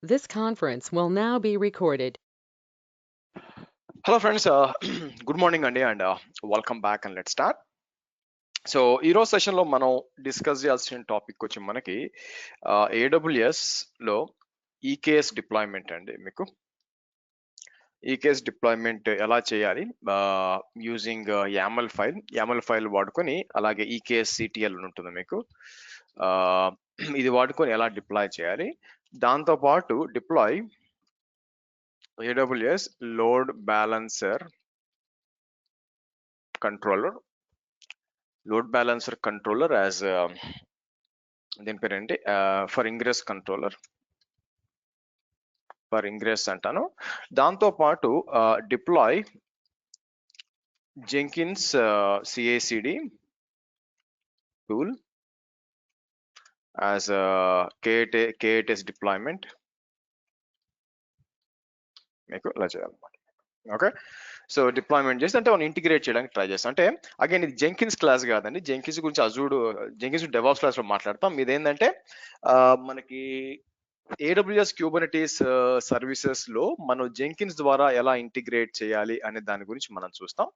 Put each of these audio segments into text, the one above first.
This conference will now be recorded. Hello friends, good morning Andy and welcome back and let's start. So ఈరోజు సెషన్లో మనం discuss చేయాల్సిన topic వచ్చి మనకి AWS లో ఈకేఎస్ డిప్లాయ్మెంట్ అండి. మీకు ఈకేఎస్ డిప్లాయ్మెంట్ ఎలా చేయాలి యూజింగ్ YAML ఫైల్ వాడుకొని, అలాగే ఈకేఎస్ సిటిఎల్ ఉంటుంది మీకు. ఇది వాడుకొని ఎలా డిప్లాయ్ చేయాలి, దాంతోపాటు deploy AWS load balancer controller as దీని పేరేంటి ఫర్ ఇంగ్రెస్ అంటాను. దాంతో పాటు deploy Jenkins CI/CD tool as K8s deployment మీకు ఇలా చేయాలన్నమాట. ఓకే, సో డిప్లాయ్మెంట్ చేసి అంటే మనం ఇంటిగ్రేట్ చేయడానికి ట్రై చేస్తాం. అంటే అగైన్ ఇది జెంకిన్స్ క్లాస్ కాదండి, జెంకిన్స్ గురించి జెంకిన్స్ డెవాప్స్ క్లాస్ లో మాట్లాడతాం. ఇదేంటంటే మనకి AWS క్యూబర్నెటీస్ సర్వీసెస్ లో మనం జెంకిన్స్ ద్వారా ఎలా ఇంటిగ్రేట్ చేయాలి అనే దాని గురించి మనం చూస్తాం.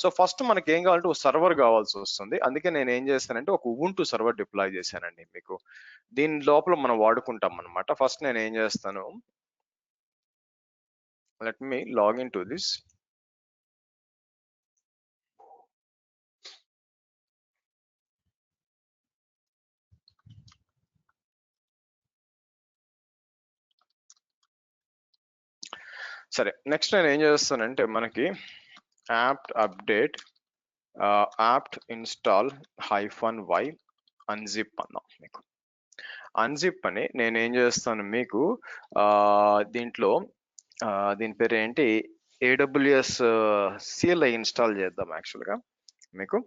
సో ఫస్ట్ మనకి ఏం కావాలంటే ఒక సర్వర్ కావాల్సి వస్తుంది. అందుకే నేను ఏం చేస్తానంటే ఒక ఉబుంటు సర్వర్ డిప్లాయ్ చేశానండి. మీకు దీని లోపల మనం వాడుకుంటాం అనమాట. ఫస్ట్ నేను ఏం చేస్తాను, let me log into this. సరే, నెక్స్ట్ నేను ఏం చేస్తానంటే మనకి apt update apt install -y unzip అన్నాం. మీకు unzip అని నేను ఏం చేస్తాను, మీకు దీంట్లో దీని పేరు ఏంటి, AWS CLI ఇన్స్టాల్ చేద్దాం. యాక్చువల్గా మీకు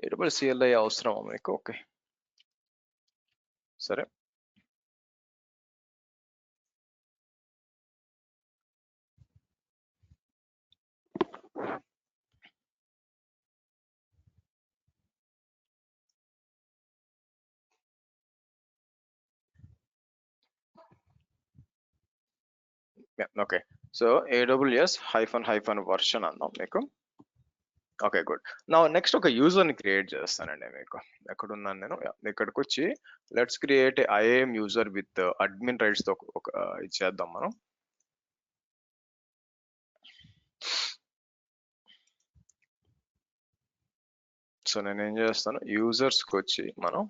AWS CLI అవసరమా మీకు? ఓకే, సరే. ఓకే, సో AWS -version అన్నాం మీకు. Okay, good. నా నెక్స్ట్ ఒక యూజర్ ని క్రియేట్ చేస్తానండి. మీకు ఎక్కడున్నాను నేను, ఇక్కడికి వచ్చి let's create IAM user with admin rights తో ఒక ఇచ్చేద్దాం మనం. సో నేను ఏం చేస్తాను, యూజర్స్ కి వచ్చి మనం,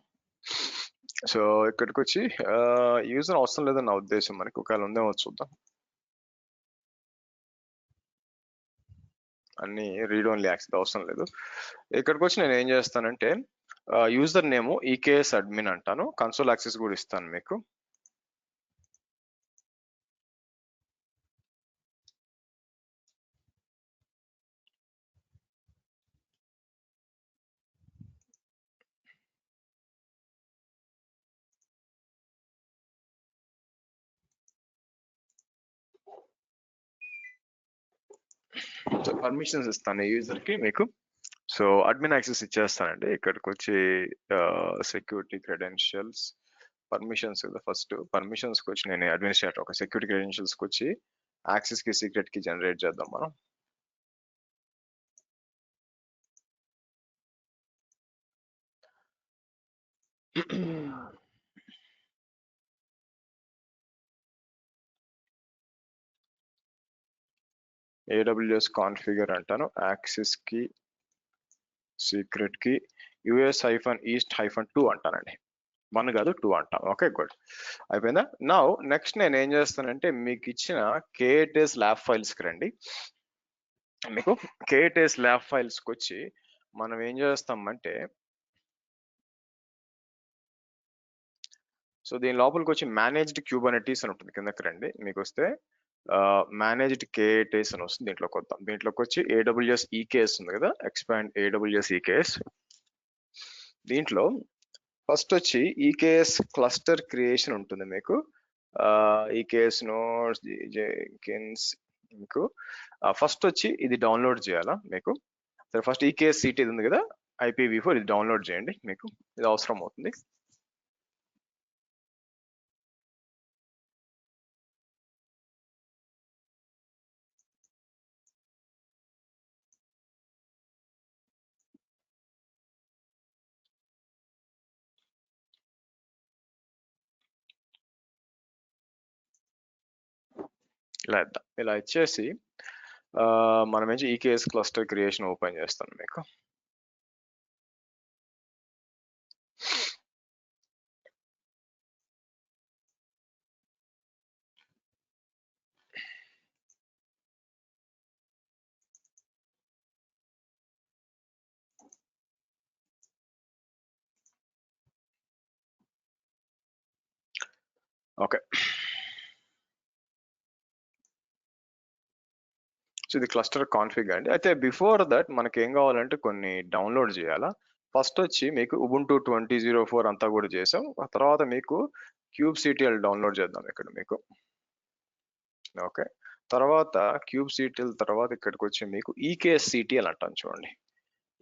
సో ఇక్కడికి వచ్చి యూజర్ అవసరం లేదని నా ఉద్దేశం. మనకి ఒకవేళ ఉందేమో చూద్దాం. అన్ని రీడ్ ఓన్లీ యాక్సెస్ అవసరం లేదు. ఇక్కడికి వచ్చి నేను ఏం చేస్తానంటే యూజర్ నేమ్ EKS అడ్మిన్ అంటాను, కన్సోల్ యాక్సెస్ కూడా ఇస్తాను మీకు. సో పర్మిషన్స్ ఇస్తాను యూజర్ కి మీకు. సో అడ్మిన్ యాక్సెస్ ఇచ్చేస్తానండి. ఇక్కడికి వచ్చి సెక్యూరిటీ క్రెడెన్షియల్స్ పర్మిషన్స్ కదా, ఫస్ట్ పర్మిషన్స్ కి వచ్చి నేను అడ్మినిస్ట్రేటర్ ఒక సెక్యూరిటీ క్రెడెన్షియల్స్ కి వచ్చి యాక్సెస్ కి సీక్రెట్ కి జనరేట్ చేద్దాం మనం. AWS కాన్ఫిగర్ అంటాను, యాక్సెస్ కి సీక్రెట్ కి US-east-2 అంటానండి. 1 కాదు 2 అంటాం. ఓకే, గుడ్, అయిపోయిందా. నా నెక్స్ట్ నేను ఏం చేస్తానంటే మీకు ఇచ్చిన K8s ల్యాబ్ ఫైల్స్ కి రండి. మీకు K8s ల్యాబ్ ఫైల్స్ కి వచ్చి మనం ఏం చేస్తామంటే, సో దీని లోపలికి వచ్చి మేనేజ్డ్ క్యూబర్నెటీస్ అని ఉంటుంది, కిందకి రండి. మీకు వస్తే మేనేజ్డ్ K8s అని వస్తుంది. దీంట్లోకి వద్దాం. దీంట్లోకి వచ్చి AWS EKS ఉంది కదా, ఎక్స్పాండ్ AWS EKS. దీంట్లో ఫస్ట్ వచ్చి EKS క్లస్టర్ క్రియేషన్ ఉంటుంది మీకు. EKS నోడ్స్ జెంకిన్స్ మీకు ఫస్ట్ వచ్చి ఇది డౌన్లోడ్ చేయాలా మీకు. సరే, ఫస్ట్ EKS సీట్ ఇది ఉంది కదా, IPv4, ఇది డౌన్లోడ్ చేయండి. మీకు ఇది అవసరం అవుతుంది. ఇలా ఇద్దాం. ఇలా ఇచ్చేసి మనం ఏంచి ఈకేఎస్ క్లస్టర్ క్రియేషన్ ఓపెన్ చేస్తాను మీకు. ఓకే. సో ఇది క్లస్టర్ కాన్ఫిగ్ అండి. అయితే బిఫోర్ దట్ మనకి ఏం కావాలంటే కొన్ని డౌన్లోడ్ చేయాలా. ఫస్ట్ వచ్చి మీకు ఉబుంటూ 20.04 అంతా కూడా చేసాం. ఆ తర్వాత మీకు క్యూబ్సిటిఎల్ డౌన్లోడ్ చేద్దాం ఇక్కడ మీకు. ఓకే. తర్వాత క్యూబ్సిటిఎల్ తర్వాత ఇక్కడికి వచ్చి మీకు ఈకేఎస్సిటిఎల్ అంటాను చూడండి.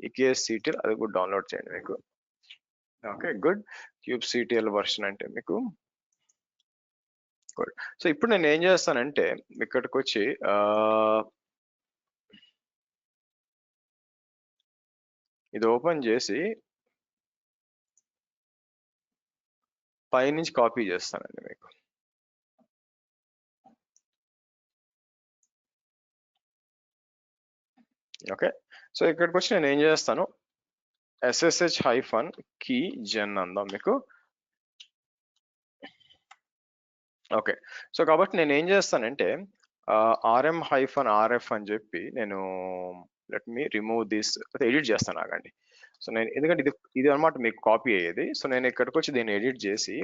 ఈకేఎస్సిటిఎల్ అది కూడా డౌన్లోడ్ చేయండి మీకు. Okay, good. క్యూబ్సిటిఎల్ వర్షన్ అంటే మీకు గుడ్. సో ఇప్పుడు నేను ఏం చేస్తానంటే ఇక్కడికి వచ్చి ఇది ఓపెన్ చేసి పైనుంచి కాపీ చేస్తానండి మీకు. ఓకే. సో ఇక్కడికి వచ్చి నేను ఏం చేస్తాను, SSH హైఫన్ కీ జెన్ అందాం మీకు. ఓకే. సో కాబట్టి నేను ఏం చేస్తానంటే RM హైఫన్ RF అని చెప్పి నేను let me remove this edit చేస్తాను ఆగండి. సో నేను ఎందుకంటే ఇది అనమాట మీకు కాపీ అయ్యేది. సో నేను ఇక్కడికి వచ్చి దీన్ని ఎడిట్ చేసి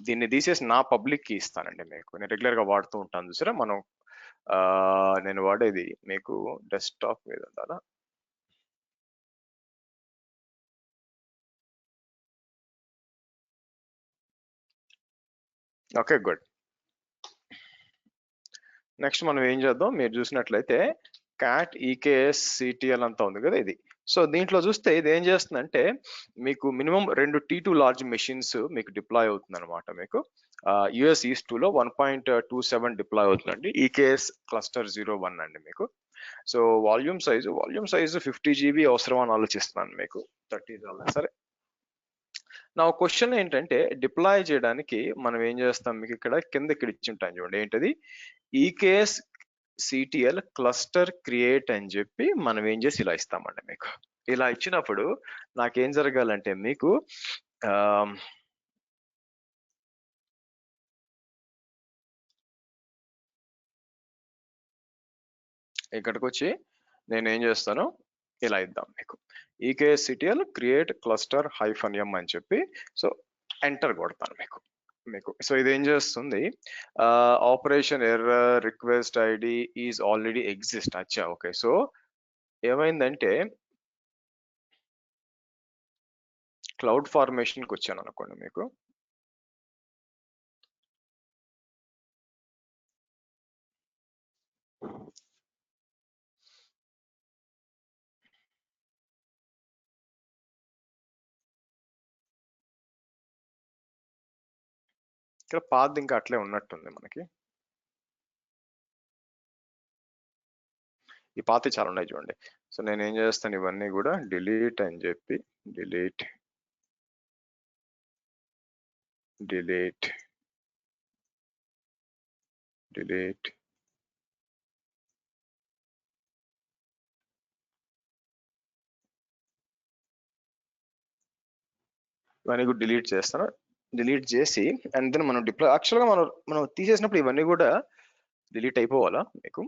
దీన్ని తీసేసి నా పబ్లిక్ కి ఇస్తానండి మీకు. నేను రెగ్యులర్ గా వాడుతూ ఉంటాను చూసారా మనం. నేను వాడేది మీకు డెస్క్టాప్ మీద ఉండాలా. Okay, good. నెక్స్ట్ మనం ఏం చేద్దాం, మీరు చూసినట్లయితే క్యాట్ ఈకేఎస్ సిటిఎల్ అంతా ఉంది కదా ఇది. సో దీంట్లో చూస్తే ఇది ఏం చేస్తుందంటే మీకు మినిమం 2 T2 లార్జ్ మెషిన్స్ మీకు డిప్లాయ్ అవుతుంది అనమాట మీకు. యుఎస్ ఈస్ట్ 2లో 1.27 డిప్లాయ్ అవుతుందండి ఈకేఎస్ క్లస్టర్ 01 అండి మీకు. సో వాల్యూమ్ సైజు 50 GB అవసరం అని ఆలోచిస్తున్నాను మీకు. 30 చాలా సరే. నా క్వశ్చన్ ఏంటంటే డిప్లాయ్ చేయడానికి మనం ఏం చేస్తాం, మీకు ఇక్కడ కింద ఇక్కడ ఇచ్చి ఉంటాను చూడండి, ఏంటది ఈకేఎస్ సిటిఎల్ క్లస్టర్ క్రియేట్ అని చెప్పి మనం ఏం చేసి ఇలా ఇస్తామండి మీకు. ఇలా ఇచ్చినప్పుడు నాకేం జరగాలంటే మీకు ఇక్కడికి వచ్చి నేను ఏం చేస్తాను, ఇలా ఇద్దాం మీకు EKS CTL create cluster hyphen M అని చెప్పి. సో ఎంటర్ కొడతాను మీకు. సో ఇది ఏం చేస్తుంది, operation error request ID is already exist. అచ్చా, ఓకే. సో ఏమైందంటే క్లౌడ్ ఫార్మేషన్కి వచ్చాను అనుకోండి మీకు. ఇక్కడ పాత్ ఇంకా అట్లే ఉన్నట్టుంది మనకి. ఈ పాత చాలా ఉన్నాయి చూడండి. సో నేను ఏం చేస్తాను, ఇవన్నీ కూడా డిలీట్ అని చెప్పి డిలీట్ డిలీట్ డిలీట్ ఇవన్నీ కూడా డిలీట్ చేస్తాను. డిలీట్ చేసి అండ్ దెన్ మనం డిప్లాయ్ యాక్చువల్గా మనం తీసేసినప్పుడు ఇవన్నీ కూడా డిలీట్ అయిపోవాలా మీకు.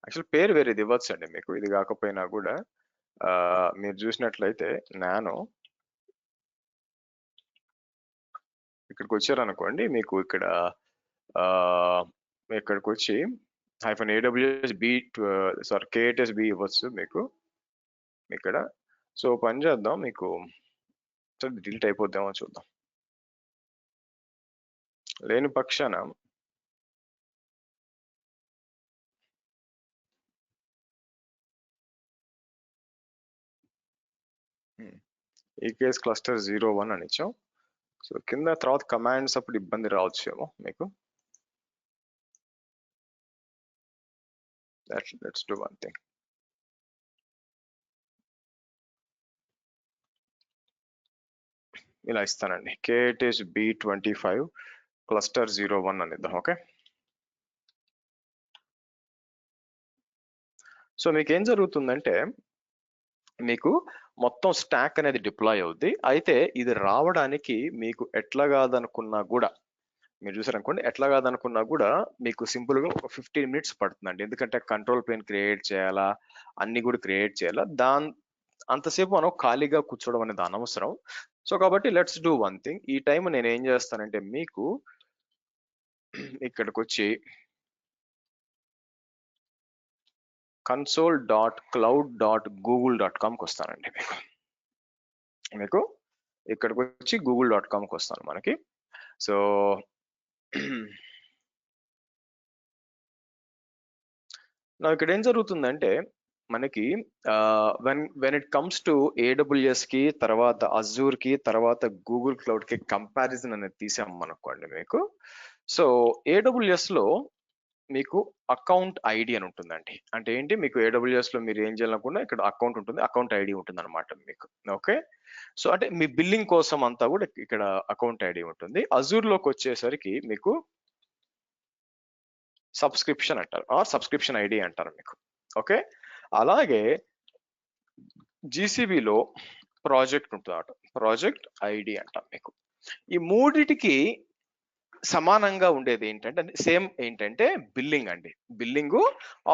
యాక్చువల్ పేరు వేరేది ఇవ్వచ్చు అండి మీకు, ఇది కాకపోయినా కూడా. మీరు చూసినట్లయితే నానో ఇక్కడికి వచ్చారనుకోండి మీకు ఇక్కడ ఇక్కడికి వచ్చి hyphen AWS B sorry KTS B ఇవ్వచ్చు మీకు ఇక్కడ. సో పని చేద్దాం మీకు, డిలీట్ అయిపోద్దామో చూద్దాం. లేని పక్షాన ఈకేఎస్ క్లస్టర్ 01 అని ఇచ్చాం. సో కింద తర్వాత కమాండ్స్ అప్పుడు ఇబ్బంది రావచ్చేమో మీకు. Let's do one thing. ఇలా ఇస్తానండి. KTH B25 క్లస్టర్ 01 అనేద్దాం. ఓకే, సో మీకు ఏం జరుగుతుందంటే మీకు మొత్తం స్టాక్ అనేది డిప్లాయ్ అవుద్ది. అయితే ఇది రావడానికి మీకు ఎట్లా కాదనుకున్నా కూడా, మీరు చూసారనుకోండి, ఎట్లా కాదనుకున్నా కూడా మీకు సింపుల్ గా ఒక 15 మినిట్స్ పడుతుందండి. ఎందుకంటే కంట్రోల్ ప్లేన్ క్రియేట్ చేయాలా, అన్ని కూడా క్రియేట్ చేయాలా, అంతసేపు మనం ఖాళీగా కూర్చోవడం అనేది అనవసరం. సో కాబట్టి లెట్స్ డూ వన్ థింగ్. ఈ టైం నేను ఏం చేస్తానంటే మీకు ఇక్కడికి వచ్చి console.cloud.google.comకి వస్తానండి. మీకు ఇక్కడికి వచ్చి google.comకి వస్తాను మనకి. సో నా ఇక్కడ ఏం జరుగుతుందంటే మనకి when it comes to AWS కి, తర్వాత అజూర్ కి, తర్వాత గూగుల్ క్లౌడ్ కి కంపారిజన్ అనేది తీసాం అనుకోండి మీకు. సో AWS లో మీకు అకౌంట్ ఐడి అని ఉంటుందండి. అంటే ఏంటి, మీకు AWS లో మీరు ఏం చేయాలనుకున్నా ఇక్కడ అకౌంట్ ఉంటుంది, అకౌంట్ ఐడి ఉంటుంది అనమాట మీకు. ఓకే, సో అంటే మీ బిల్లింగ్ కోసం అంతా కూడా ఇక్కడ అకౌంట్ ఐడి ఉంటుంది. అజూర్ లోకి వచ్చేసరికి మీకు సబ్స్క్రిప్షన్ అంటారు, ఆర్ సబ్స్క్రిప్షన్ ఐడి అంటారు మీకు. ఓకే, అలాగే జీసీబీలో ప్రాజెక్ట్ ఉంటుంది, ప్రాజెక్ట్ ఐడి అంటాం మీకు. ఈ మూడిటికి సమానంగా ఉండేది ఏంటంటే, సేమ్ ఏంటంటే బిల్లింగ్ అండి. బిల్లింగ్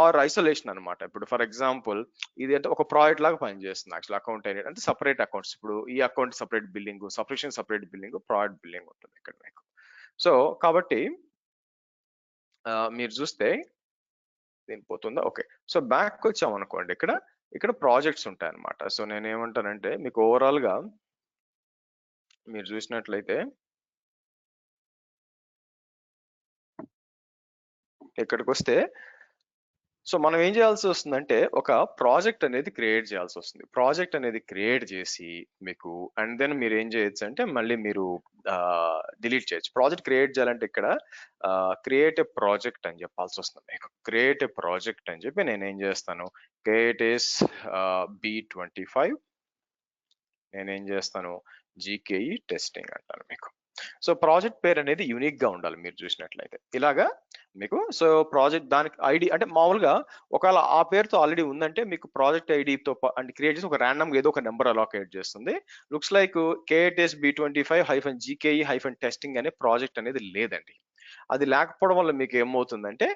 ఆర్ ఐసోలేషన్ అనమాట. ఇప్పుడు ఫర్ ఎగ్జాంపుల్ ఇది అంటే ఒక ప్రాజెక్ట్ లాగా పనిచేస్తుంది యాక్చువల్. అకౌంట్ ఐడి అంటే సపరేట్ అకౌంట్స్. ఇప్పుడు ఈ account separate billing, subscription separate billing, project billing ఉంటుంది ఇక్కడ మీకు. సో కాబట్టి మీరు చూస్తే దీని పోతుందా. ఓకే, సో బ్యాక్ వచ్చాం అనుకోండి, ఇక్కడ ప్రాజెక్ట్స్ ఉంటాయి అనమాట. సో నేను ఏమంటానంటే మీకు ఓవరాల్ గా మీరు చూసినట్లయితే ఇక్కడికి వస్తే, సో మనం ఏం చేయాల్సి వస్తుందంటే ఒక ప్రాజెక్ట్ అనేది క్రియేట్ చేయాల్సి వస్తుంది. ప్రాజెక్ట్ అనేది క్రియేట్ చేసి మీకు, అండ్ దెన్ మీరు ఏం చేయొచ్చు అంటే మళ్ళీ మీరు డిలీట్ చేయొచ్చు. ప్రాజెక్ట్ క్రియేట్ చేయాలంటే ఇక్కడ క్రియేట్ ఏ ప్రాజెక్ట్ అని చెప్పాల్సి వస్తుంది మీకు. క్రియేట్ ఏ ప్రాజెక్ట్ అని చెప్పి నేను ఏం చేస్తాను, KTH B25 నేనేం చేస్తాను, GKE టెస్టింగ్ అంటాను మీకు. సో ప్రాజెక్ట్ పేరు అనేది యూనిక్ గా ఉండాలి మీరు చూసినట్లయితే ఇలాగా మీకు. సో ప్రాజెక్ట్ దానికి ఐడి అంటే మామూలుగా ఒకవేళ ఆ పేరుతో ఆల్రెడీ ఉందంటే మీకు ప్రాజెక్ట్ ఐడితో అంటే క్రియేట్ చేసి ఒక ర్యాండమ్ ఏదో ఒక నెంబర్ అలోకేట్ చేస్తుంది. లుక్స్ లైక్ KTH B25-GKE-టెస్టింగ్ అనే ప్రాజెక్ట్ అనేది లేదండి. అది లేకపోవడం వల్ల మీకు ఏమవుతుందంటే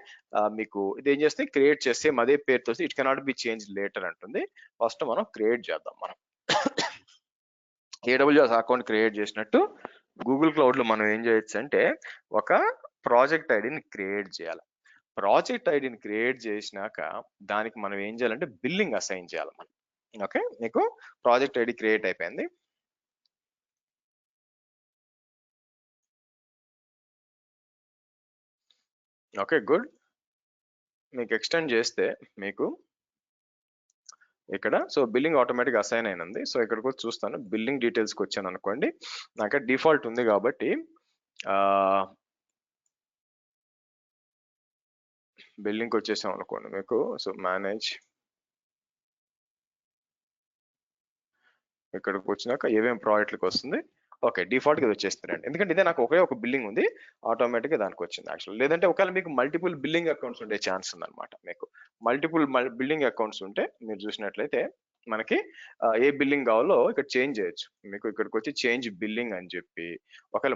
మీకు ఇది ఏం చేస్తే క్రియేట్ చేస్తే అదే పేరుతో it cannot be change later అంటుంది. ఫస్ట్ మనం క్రియేట్ చేద్దాం. మనం AWS అకౌంట్ క్రియేట్ చేసినట్టు గూగుల్ క్లౌడ్ లో మనం ఏం చేయొచ్చు అంటే ఒక ప్రాజెక్ట్ ఐడిని క్రియేట్ చేయాలి. ప్రాజెక్ట్ ఐడిని క్రియేట్ చేసినాక దానికి మనం ఏం చేయాలంటే బిల్లింగ్ అసైన్ చేయాలి మనం. ఓకే, మీకు ప్రాజెక్ట్ ఐడి క్రియేట్ అయిపోయింది. ఓకే గుడ్, మీకు ఎక్స్టెండ్ చేస్తే మీకు ఇక్కడ సో బిల్లింగ్ ఆటోమేటిక్ అసైన్ అయినంది. సో ఇక్కడికి వచ్చి చూస్తాను, బిల్లింగ్ డీటెయిల్స్కి వచ్చాను అనుకోండి, నాకు డిఫాల్ట్ ఉంది కాబట్టి బిల్లింగ్కి వచ్చేసాం అనుకోండి మీకు. సో మేనేజ్, ఇక్కడికి వచ్చినాక ఏమేమి ప్రాజెక్టులకు వస్తుంది. ఓకే, డిఫాల్ట్ గా వచ్చేస్తారండి, ఎందుకంటే ఇదే నాకు ఒకే ఒక బిల్లింగ్ ఉంది, ఆటోమేటిక్ గా దానికి వచ్చింది యాక్చువల్. లేదంటే ఒకవేళ మీకు మల్టిపుల్ బిల్లింగ్ అకౌంట్స్ ఉండే ఛాన్స్ ఉందన్నమాట. మీకు మల్టిపుల్ బిల్లింగ్ అకౌంట్స్ ఉంటే మీరు చూసినట్లయితే మనకి ఏ బిల్లింగ్ కావాలో ఇక్కడ చేంజ్ చేయొచ్చు. మీకు ఇక్కడికి వచ్చి చేంజ్ బిల్లింగ్ అని చెప్పి, ఒకవేళ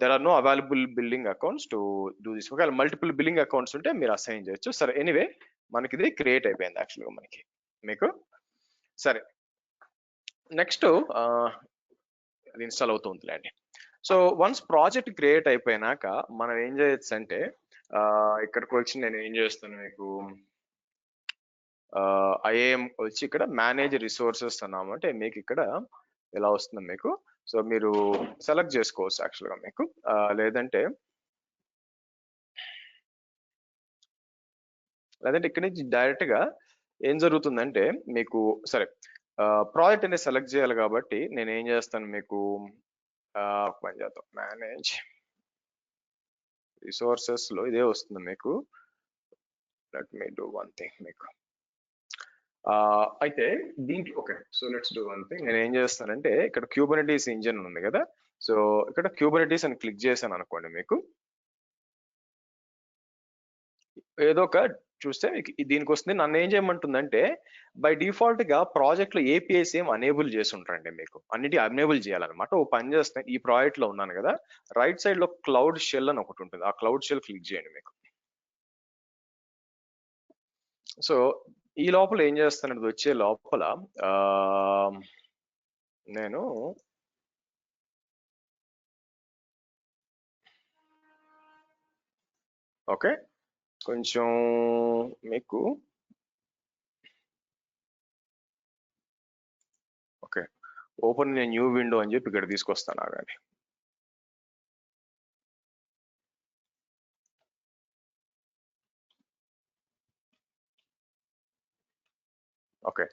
there are no available billing accounts to do this. ఒకవేళ మల్టిపుల్ బిల్లింగ్ అకౌంట్స్ ఉంటే మీరు అసైన్ చేయొచ్చు. సరే, ఎనీవే మనకి ఇది క్రియేట్ అయిపోయింది యాక్చువల్గా మనకి మీకు. సరే, నెక్స్ట్ అది ఇన్స్టాల్ అవుతుందిలేండి. సో వన్స్ ప్రాజెక్ట్ క్రియేట్ అయిపోయినాక మనం ఏం చేయొచ్చు అంటే ఇక్కడికి వచ్చి నేను ఏం చేస్తాను మీకు, IAM వచ్చి ఇక్కడ మేనేజ్ రిసోర్సెస్ అన్నాము అంటే మీకు ఇక్కడ ఎలా వస్తుంది మీకు. సో మీరు సెలెక్ట్ చేసుకోవచ్చు యాక్చువల్గా మీకు, లేదంటే ఇక్కడ నుంచి డైరెక్ట్ గా ఏం జరుగుతుందంటే మీకు, సరే ప్రాజెక్ట్ అనేది సెలెక్ట్ చేయాలి కాబట్టి నేను ఏం చేస్తాను మీకు, పని చేద్దాం, మేనేజ్ రిసోర్సెస్ లో ఇదే వస్తుంది మీకు. Let me do one thing మీకు. అయితే దీనికి okay, so let's do one thing. నేను ఏం చేస్తానంటే ఇక్కడ క్యూబర్నెటీస్ ఇంజిన్ ఉంది కదా, సో ఇక్కడ క్యూబర్నెటీస్ అని క్లిక్ చేశాను అనుకోండి, మీకు ఏదో ఒక చూస్తే మీకు దీనికి వస్తుంది. నన్ను ఏం చేయమంటుందంటే బై డిఫాల్ట్ గా ప్రాజెక్ట్ లో ఏపీఐస్ ఏం అనేబుల్ చేసి ఉంటారండి, మీకు అన్నిటి అనేబుల్ చేయాలన్నమాట. ఓ పని చేస్తే ఈ ప్రాజెక్ట్ లో ఉన్నాను కదా, రైట్ సైడ్ లో క్లౌడ్ షెల్ అని ఒకటి ఉంటుంది, ఆ క్లౌడ్ షెల్ క్లిక్ చేయండి మీకు. సో ఈ లోపల ఏం చేస్తానంటే వచ్చే లోపల నేను ఓకే కొంచెం మీకు ఓకే ఓపెన్ న్యూ విండో అని చెప్పి ఇక్కడ తీసుకొస్తాను ఆగండి. ఓకే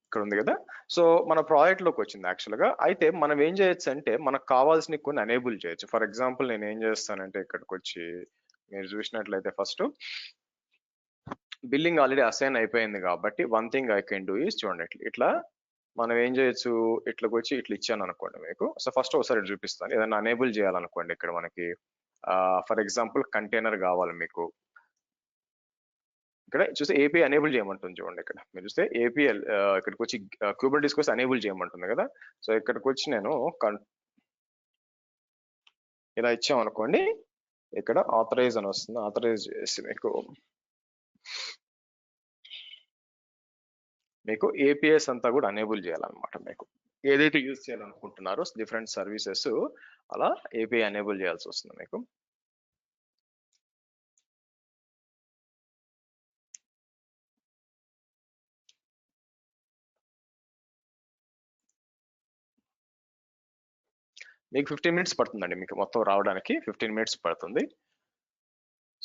ఇక్కడ ఉంది కదా, సో మన ప్రాజెక్ట్ లోకి వచ్చింది యాక్చువల్ గా. అయితే మనం ఏం చేయొచ్చు అంటే మనకు కావాల్సిన కొన్ని అనేబుల్ చేయొచ్చు. ఫర్ ఎగ్జాంపుల్ నేను ఏం చేస్తానంటే ఇక్కడికి వచ్చి మీరు చూసినట్లయితే ఫస్ట్ బిల్లింగ్ ఆల్రెడీ అసైన్ అయిపోయింది కాబట్టి one thing I can do is చూడండి, ఇట్లా మనం ఏం చేయొచ్చు, ఇట్లకి వచ్చి ఇట్లా ఇచ్చాను అనుకోండి మీకు. సో ఫస్ట్ ఒకసారి చూపిస్తాను, ఏదైనా అనేబుల్ చేయాలనుకోండి ఇక్కడ మనకి ఫర్ ఎగ్జాంపుల్ కంటైనర్ కావాలి మీకు. ఇక్కడ చూస్తే ఏపీ అనేబుల్ చేయమంటుంది చూడండి, ఇక్కడ మీరు చూస్తే ఏపీఎల్ ఇక్కడికి వచ్చి క్యూబర్నెటీస్ కోసం అనేబుల్ చేయమంటుంది కదా. సో ఇక్కడికి వచ్చి నేను ఇలా ఇచ్చామనుకోండి, ఇక్కడ ఆథరైజ్ అని వస్తుంది, ఆథరైజ్ చేసి మీకు ఏపీఎస్ అంతా కూడా అనేబుల్ చేయాలన్నమాట. మీకు ఏదైతే యూజ్ చేయాలనుకుంటున్నారో డిఫరెంట్ సర్వీసెస్ అలా ఏపీఐ అనేబుల్ చేయాల్సి వస్తుంది మీకు. మీకు 15 మినిట్స్ పడుతుందండి మీకు మొత్తం రావడానికి, 15 మినిట్స్ పడుతుంది.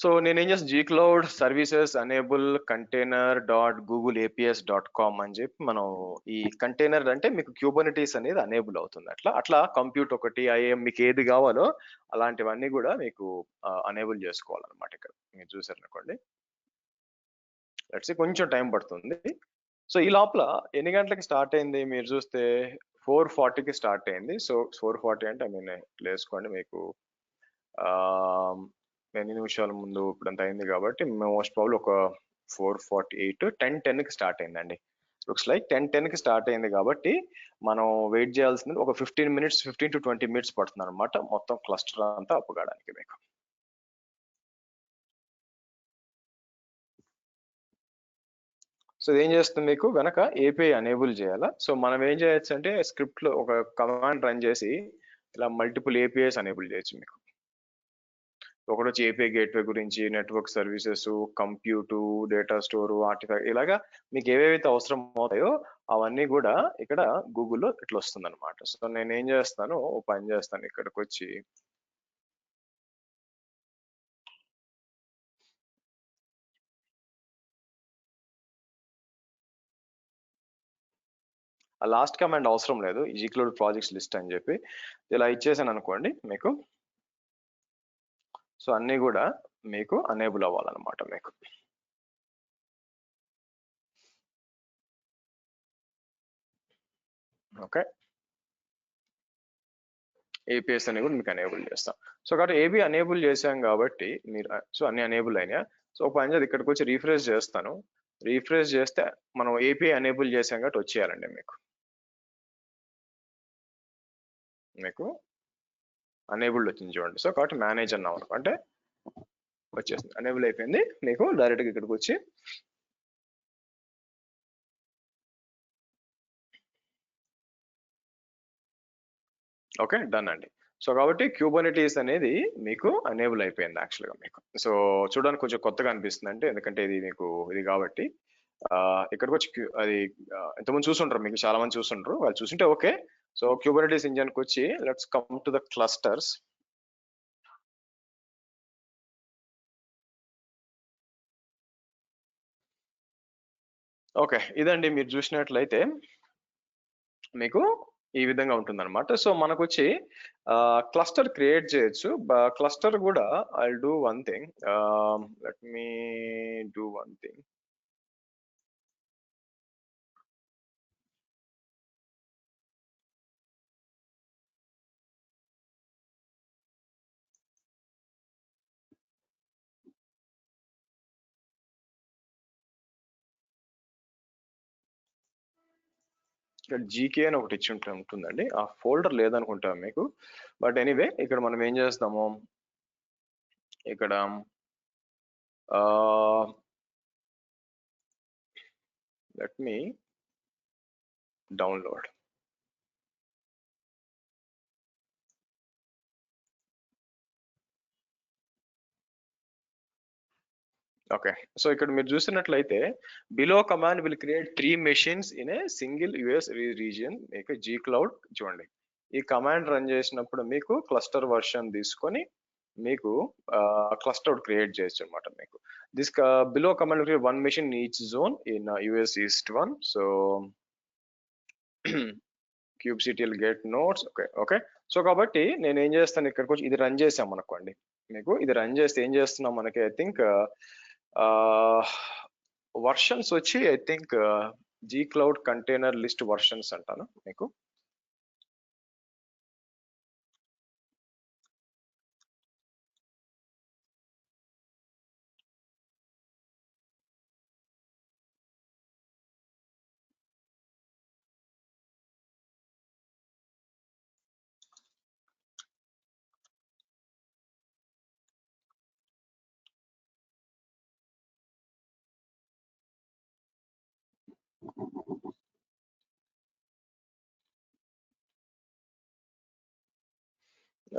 సో నేనేం చేస్తాను, G cloud services enable container dot Google APIs dot com అని చెప్పి మనం ఈ కంటైనర్ అంటే మీకు క్యూబర్నెటీస్ అనేది అనేబుల్ అవుతుంది. అట్లా అట్లా కంప్యూట్ ఒకటి ఐఎం మీకు ఏది కావాలో అలాంటివన్నీ కూడా మీకు అనేబుల్ చేసుకోవాలన్నమాట. ఇక్కడ మీరు చూసారనుకోండి, లెట్స్ కొంచెం టైం పడుతుంది. సో ఈ లోపల ఎన్ని గంటలకి స్టార్ట్ అయింది మీరు చూస్తే 4:40కి స్టార్ట్ అయింది. సో 4:40 అంటే ఐ మీన్ వేసుకోండి మీకు ఎన్ని నిమిషాల ముందు ఇప్పుడంత అయింది కాబట్టి మోస్ట్ ప్రాబ్లీ ఒక 4:48 10:10కి స్టార్ట్ అయిందండి. లుక్స్ లైక్ 10:10కి స్టార్ట్ అయింది కాబట్టి మనం వెయిట్ చేయాల్సింది ఒక 15 మినిట్స్ 15 to 20 మినిట్స్ పడుతుంది అనమాట మొత్తం క్లస్టర్ అంతా అప్పగడానికి మీకు. సో ఏం చేస్తుంది మీకు వెనక ఏపీఐ అనేబుల్ చేయాలా. సో మనం ఏం చేయొచ్చు అంటే స్క్రిప్ట్ లో ఒక కమాండ్ రన్ చేసి ఇలా మల్టిపుల్ ఏపీఐస్ అనేబుల్ చేయొచ్చు మీకు. ఒకటి వచ్చి ఏపీఐ గేట్వే గురించి, network services, compute, data store, artefact, ఇలాగా మీకు ఏవేవైతే అవసరం అవుతాయో అవన్నీ కూడా ఇక్కడ గూగుల్లో ఇట్లా వస్తుంది అనమాట. సో నేను ఏం చేస్తాను, ఓ పని చేస్తాను, ఇక్కడికి వచ్చి ఆ లాస్ట్ కమాండ్ అవసరం లేదు, ఈ క్లౌడ్ ప్రాజెక్ట్స్ లిస్ట్ అని చెప్పి ఇలా ఇచ్చేసాను అనుకోండి మీకు. సో అన్నీ కూడా మీకు అనేబుల్ అవ్వాలన్నమాట మీకు. ఓకే ఏపీఎస్ అని కూడా మీకు అనేబుల్ చేస్తాం. సో కాబట్టి ఏబీ అనేబుల్ చేసాం కాబట్టి మీరు సో అన్ని అనేబుల్ అయినాయా. సో పని చేసి ఇక్కడికి వచ్చి రీఫ్రెష్ చేస్తాను, రీఫ్రెష్ చేస్తే మనం ఏపీఐ అనేబుల్ చేసాం కాబట్టి వచ్చేయాలండి మీకు. మీకు అనేబుల్డ్ వచ్చింది చూడండి. సో కాబట్టి మేనేజ్ అన్నాం అంటే వచ్చేసింది, అనేబుల్ అయిపోయింది మీకు. డైరెక్ట్గా ఇక్కడికి వచ్చి ఓకే డన్ అండి. సో కాబట్టి క్యూబర్నెటీస్ అనేది మీకు అనేబుల్ అయిపోయింది యాక్చువల్గా మీకు. సో చూడడానికి కొంచెం కొత్తగా అనిపిస్తుంది అంటే ఎందుకంటే ఇది మీకు ఇది కాబట్టి ఇక్కడికి వచ్చి అది ఇంతకుముందు చూసుంటారు, మీకు చాలా మంది చూసుంటారు, వాళ్ళు చూసింటే ఓకే. సో క్యూబర్నెటీస్ ఇంజన్కి వచ్చి let's come to the clusters. Okay ఇదండి మీరు చూసినట్లయితే మీకు ఈ విధంగా ఉంటుంది అనమాట. సో మనకు వచ్చి క్లస్టర్ క్రియేట్ చేయొచ్చు. క్లస్టర్ కూడా I do one thing, let me do one thing. ఇక్కడ జీకే అని ఒకటి ఇచ్చి ఉంటుందండి. ఆ ఫోల్డర్ లేదనుకుంటా మీకు. బట్ ఎనీవే ఇక్కడ మనం ఏం చేస్తాము, ఇక్కడ let me download. Okay. So ఇక్కడ మీరు చూసినట్లయితే below command will create 3 machines in a single US region. మీకు జీ క్లౌడ్ చూడండి, ఈ కమాండ్ రన్ చేసినప్పుడు మీకు క్లస్టర్ వర్షన్ తీసుకొని మీకు క్లస్టర్ క్రియేట్ చేయొచ్చు అనమాట. మీకు this below command create 1 machine in each zone in US east 1. So kubectl get nodes. Okay okay. So కాబట్టి నేను ఏం చేస్తాను, ఇక్కడికి వచ్చి ఇది రన్ చేసాం అనుకోండి. మీకు ఇది రన్ చేస్తే ఏం చేస్తున్నాం, మనకి ఐ థింక్ వర్షన్స్ వచ్చి I think G cloud container list versions అంటాను మీకు.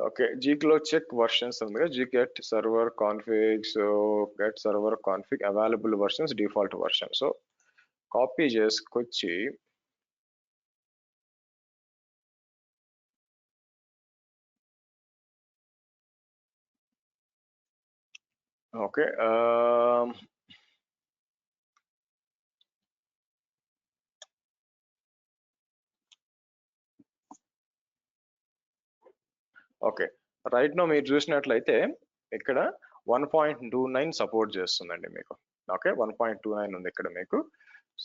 ఓకే, gcloud చెక్ వర్షన్స్ ఉంది కదా, gget server config. So get server config available versions default version. So copy చేసుకొచ్చి ఓకే ఓకే రైట్ నో మీరు చూసినట్లయితే ఇక్కడ 1.29 support చేస్తుందండి మీకు. ఓకే 1.29 ఉంది ఇక్కడ మీకు.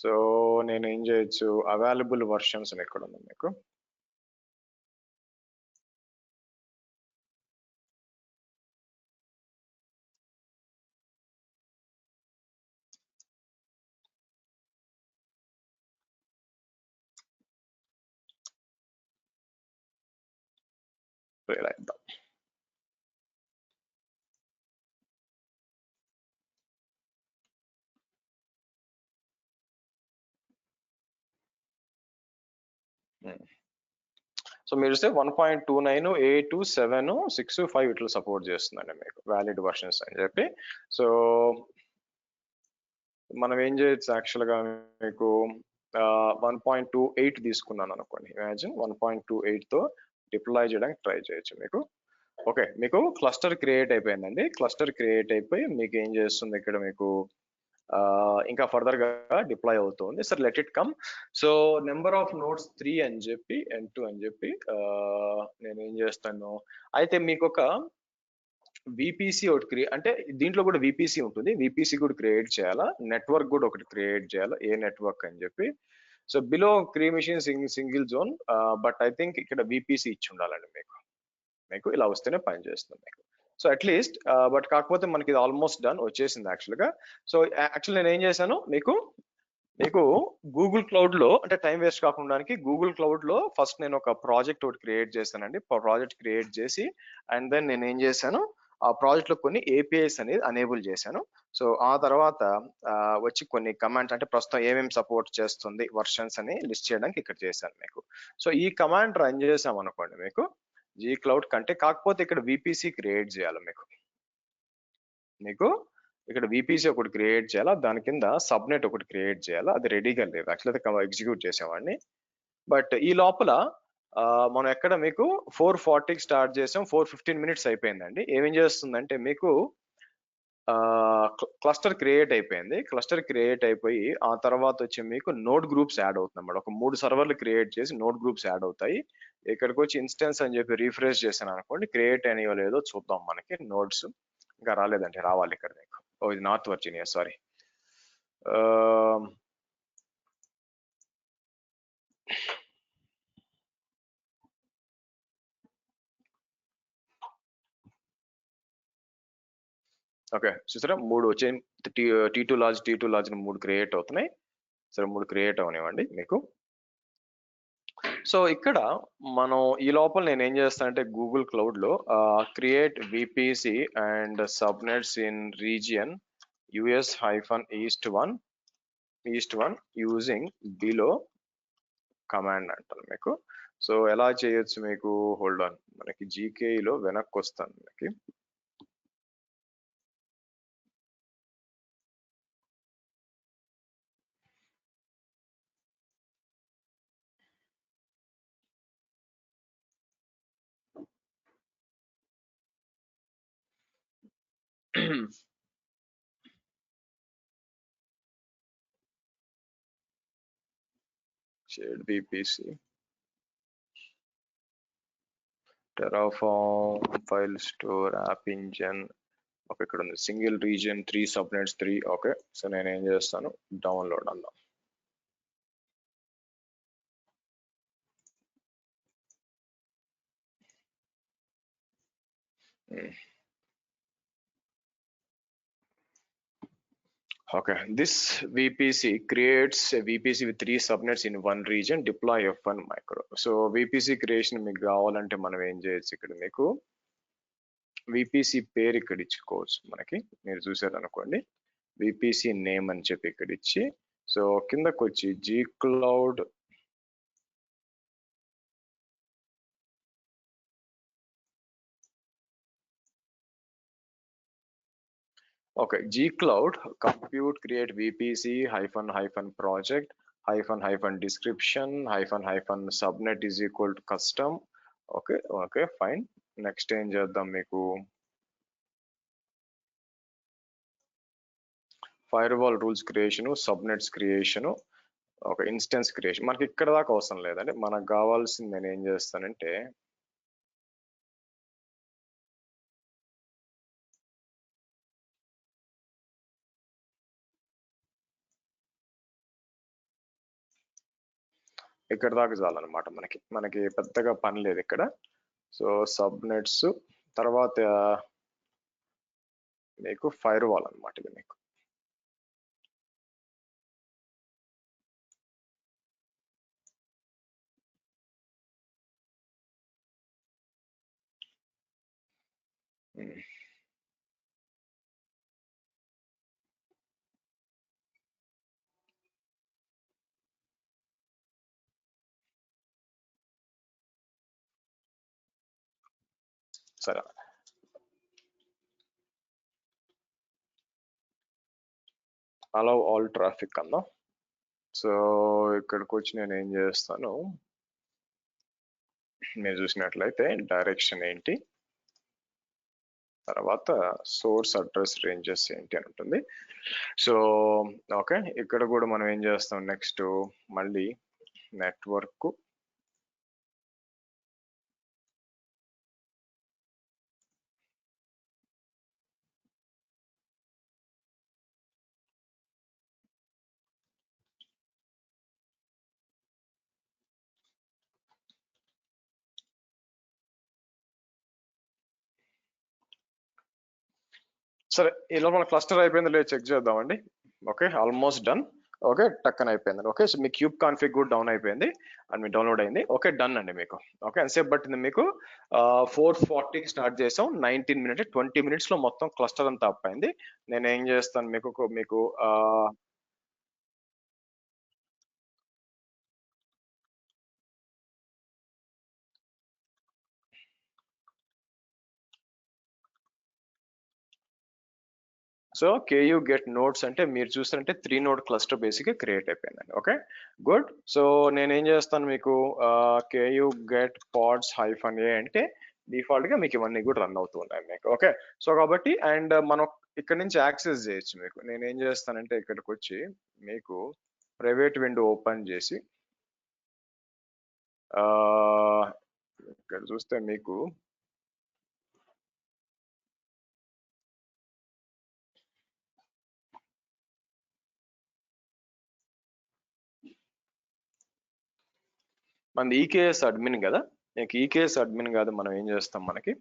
సో నేను ఏం చేయొచ్చు, అవైలబుల్ వర్షన్స్ అని ఎక్కడ ఉంది మీకు. ఇలా ఇద్దాం. సో మీరు చూస్తే 1.29 8 7 6 5 ఇట్లా సపోర్ట్ చేస్తుందండి మీకు, వ్యాలిడ్ వర్షన్స్ అని చెప్పి. సో మనం ఏం చేయొచ్చు యాక్చువల్గా మీకు 1.28 తీసుకున్నాను అనుకోండి. ఇమాజిన్ 1.28 తో డిప్లాయ్ చేయడానికి ట్రై చేయొచ్చు మీకు. ఓకే మీకు క్లస్టర్ క్రియేట్ అయిపోయిందండి. క్లస్టర్ క్రియేట్ అయిపోయి మీకు ఏం చేస్తుంది ఇక్కడ మీకు ఇంకా ఫర్దర్ గా డిప్లాయ్ అవుతుంది. Sir let it come. So number of notes 3 అని చెప్పి N2 అని చెప్పి నేను ఏం చేస్తాను, అయితే మీకు ఒక విపిసి ఒకటి అంటే దీంట్లో కూడా విపిసి ఉంటుంది, విపిసి కూడా క్రియేట్ చేయాలా, నెట్వర్క్ కూడా ఒకటి క్రియేట్ చేయాలా, ఏ నెట్వర్క్ అని చెప్పి. So below creation single zone, but I think ఇక్కడ విపిసి ఇచ్చి ఉండాలండి మీకు. మీకు ఇలా వస్తేనే పని చేస్తుంది మీకు. సో అట్లీస్ట్ బట్ కాకపోతే మనకి ఇది ఆల్మోస్ట్ డన్ వచ్చేసింది యాక్చువల్గా. సో యాక్చువల్ నేను ఏం చేశాను మీకు గూగుల్ క్లౌడ్ లో, అంటే టైం వేస్ట్ కాకుండా గూగుల్ క్లౌడ్ లో ఫస్ట్ నేను ఒక ప్రాజెక్ట్ ఒకటి క్రియేట్ చేశానండి. ప్రాజెక్ట్ క్రియేట్ చేసి అండ్ దెన్ నేను ఏం చేశాను, ఆ ప్రాజెక్ట్ లో కొన్ని ఏపీఐస్ అనేది అనేబుల్ చేశాను. సో ఆ తర్వాత వచ్చి కొన్ని కమాండ్స్, అంటే ప్రస్తుతం ఏమేమి సపోర్ట్ చేస్తుంది వర్షన్స్ అని లిస్ట్ చేయడానికి ఇక్కడ చేశాను మీకు. సో ఈ కమాండ్ రన్ చేసాం అనుకోండి మీకు జీ క్లౌడ్ కంటే, కాకపోతే ఇక్కడ విపిసి క్రియేట్ చేయాలి మీకు ఇక్కడ విపిసి ఒకటి క్రియేట్ చేయాలా, దాని కింద సబ్నెట్ ఒకటి క్రియేట్ చేయాలా, అది రెడీగా లేదు యాక్చువల్లీ ఎగ్జిక్యూట్ చేసేవాడిని. బట్ ఈ లోపల మనం ఎక్కడ మీకు 4:40కి స్టార్ట్ చేసాం, 4:15 మినిట్స్ అయిపోయిందండి. ఏమేం చేస్తుందంటే మీకు క్లస్టర్ క్రియేట్ అయిపోయింది. క్లస్టర్ క్రియేట్ అయిపోయి ఆ తర్వాత వచ్చి మీకు నోడ్ గ్రూప్స్ యాడ్ అవుతుంది అన్నమాట. ఒక 3 సర్వర్లు క్రియేట్ చేసి నోడ్ గ్రూప్స్ యాడ్ అవుతాయి. ఇక్కడికి వచ్చి ఇన్స్టెన్స్ అని చెప్పి రిఫ్రెష్ చేశాను అనుకోండి, క్రియేట్ అయినయో లేదో చూద్దాం. మనకి నోడ్స్ ఇంకా రాలేదంటే రావాలి ఇక్కడ మీకు. ఓ ఇది నార్త్ వర్జీనియా, సారీ. ఓకే చూసారా 3 వచ్చాయి. T2 లార్జ్ 3 క్రియేట్ అవుతున్నాయి. సరే 3 క్రియేట్ అవనివ్వండి మీకు. సో ఇక్కడ మనం ఈ లోపల నేను ఏం చేస్తానంటే గూగుల్ క్లౌడ్ లో create VPC and subnets in region US hyphen is to one using below command అంటారు మీకు. సో ఎలా చేయొచ్చు మీకు, హోల్డ్ ఆన్, మనకి జీకేఈలో వెనక్కి వస్తాను మనకి. Shared VPC Terraform file store app engine. Okay, ఇక్కడ ఉంది single region 3 subnets 3. Okay, so నేను ఏం చేస్తాను, డౌన్లోడ్ అందాం. Okay, this VPC creates a VPC with 3 subnets in one region, deploy F1 micro. So VPC creation మీకు కావాలంటే మనం ఏం చేయొచ్చు, ఇక్కడ మీకు VPC పేరు ఇక్కడ ఇచ్చుకోవచ్చు. మనకి మీరు చూసారు అనుకోండి, VPC నేమ్ అని చెప్పి ఇక్కడ ఇచ్చి, సో కిందకు వచ్చి G Cloud okay, G Cloud compute create VPC hyphen project hyphen description hyphen subnet is equal to custom. Okay, fine. Next ఏం చేద్దాం, మీకు firewall rules creation, subnets creation, ఒక ఇన్స్టెన్స్ క్రియేషన్. మనకి ఇక్కడ దాకా అవసరం లేదండి, మనకు కావాల్సింది నేను ఏం చేస్తానంటే ఇక్కడ దాకా చాలన్నమాట. మనకి పెద్దగా పని లేదు ఇక్కడ. సో సబ్నెట్స్ తర్వాత మీకు ఫైర్వాల్ అన్నమాట. ఇది మీకు సరే, అలౌ ఆల్ ట్రాఫిక్ అన్నా. సో ఇక్కడికి వచ్చి నేను ఏం చేస్తాను, మీరు చూసినట్లయితే డైరెక్షన్ ఏంటి, తర్వాత సోర్స్ అడ్రస్ రేంజెస్ ఏంటి అని ఉంటుంది. సో ఓకే, ఇక్కడ కూడా మనం ఏం చేస్తాం, నెక్స్ట్ మళ్ళీ నెట్వర్క్ సరే, ఈలో మన క్లస్టర్ అయిపోయింది లేదు చెక్ చేద్దామండి. Okay, almost done. ఓకే, టక్కన అయిపోయింది. ఓకే, సో మీ క్యూబ్ కాన్ఫిగ్ కూడా డౌన్ అయిపోయింది అండ్ మీ డౌన్లోడ్ అయింది. ఓకే, డన్ అండి మీకు. ఓకే, ఎంతసేపు పట్టింది మీకు, 4:40కి స్టార్ట్ చేసాం, 19 మినిట్స్ 20 మినిట్స్ లో మొత్తం క్లస్టర్ అంతా అప్ అయింది. నేను ఏం చేస్తాను మీకు సో కేయూ గెట్ నోట్స్ అంటే మీరు చూస్తారంటే 3 నోడ్ క్లస్టర్ బేసిక్ గా క్రియేట్ అయిపోయిందండి. Okay, good. సో నేను ఏం చేస్తాను మీకు, కేయూ గెట్ పాడ్స్ హైఫన్ ఏ అంటే డిఫాల్ట్ గా మీకు ఇవన్నీ కూడా రన్ అవుతూ ఉన్నాయి మీకు. ఓకే, సో కాబట్టి అండ్ మనం ఇక్కడ నుంచి యాక్సెస్ చేయొచ్చు మీకు. నేను ఏం చేస్తానంటే ఇక్కడికి వచ్చి మీకు ప్రైవేట్ విండో ఓపెన్ చేసి ఇక్కడ చూస్తే మీకు మనది ఈకేఎస్ అడ్మిన్ కదా, మీకు ఈకేఎస్ అడ్మిన్ కాదు, మనం ఏం చేస్తాం, మనకి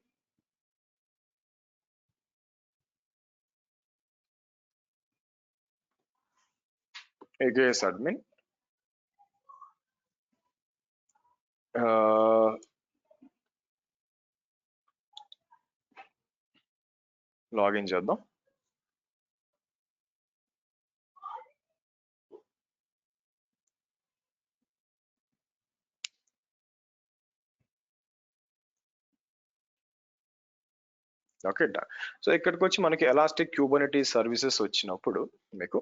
ఈకేఎస్ అడ్మిన్ లాగిన్ చేద్దాం. Okay, done. సో ఇక్కడికి వచ్చి మనకి ఎలాస్టిక్ క్యూబర్నెటీస్ సర్వీసెస్ వచ్చినప్పుడు మీకు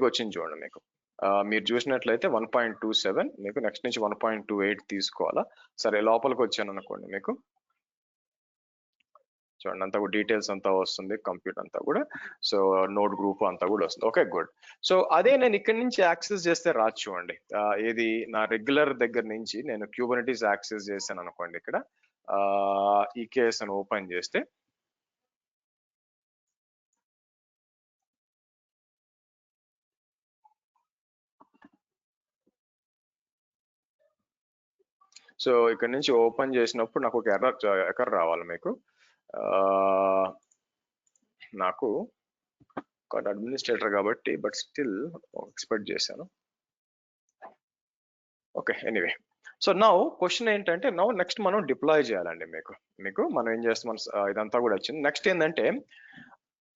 వచ్చింది చూడండి. మీకు మీరు చూసినట్లయితే 1.27, మీకు నెక్స్ట్ నుంచి 1.28 తీసుకోవాలా. సరే, లోపలికి వచ్చాను అనుకోండి, మీకు చూడండి అంతా కూడా డీటెయిల్స్ అంతా వస్తుంది, కంప్యూటర్ అంతా కూడా. సో నోడ్ గ్రూప్ అంతా కూడా వస్తుంది. Okay, good. సో అదే నేను ఇక్కడ నుంచి యాక్సెస్ చేస్తే రాదు చూడండి. ఏది నా రెగ్యులర్ దగ్గర నుంచి నేను క్యూబర్నెటీస్ యాక్సెస్ చేశాను అనుకోండి. ఇక్కడ ఈ కేస్ అని ఓపెన్ చేస్తే సో ఇక్కడ నుంచి ఓపెన్ చేసినప్పుడు నాకు ఒక ఎర్రర్ రావాలి. మీకు నాకు అడ్మినిస్ట్రేటర్ కాబట్టి, బట్ స్టిల్ ఎక్స్పెక్ట్ చేశాను. Okay, anyway. So now question ఏంటంటే, నౌ నెక్స్ట్ మనం డిప్లాయ్ చేయాలండి. మీకు మనం ఏం చేస్తాం, ఇదంతా కూడా వచ్చింది. నెక్స్ట్ ఏంటంటే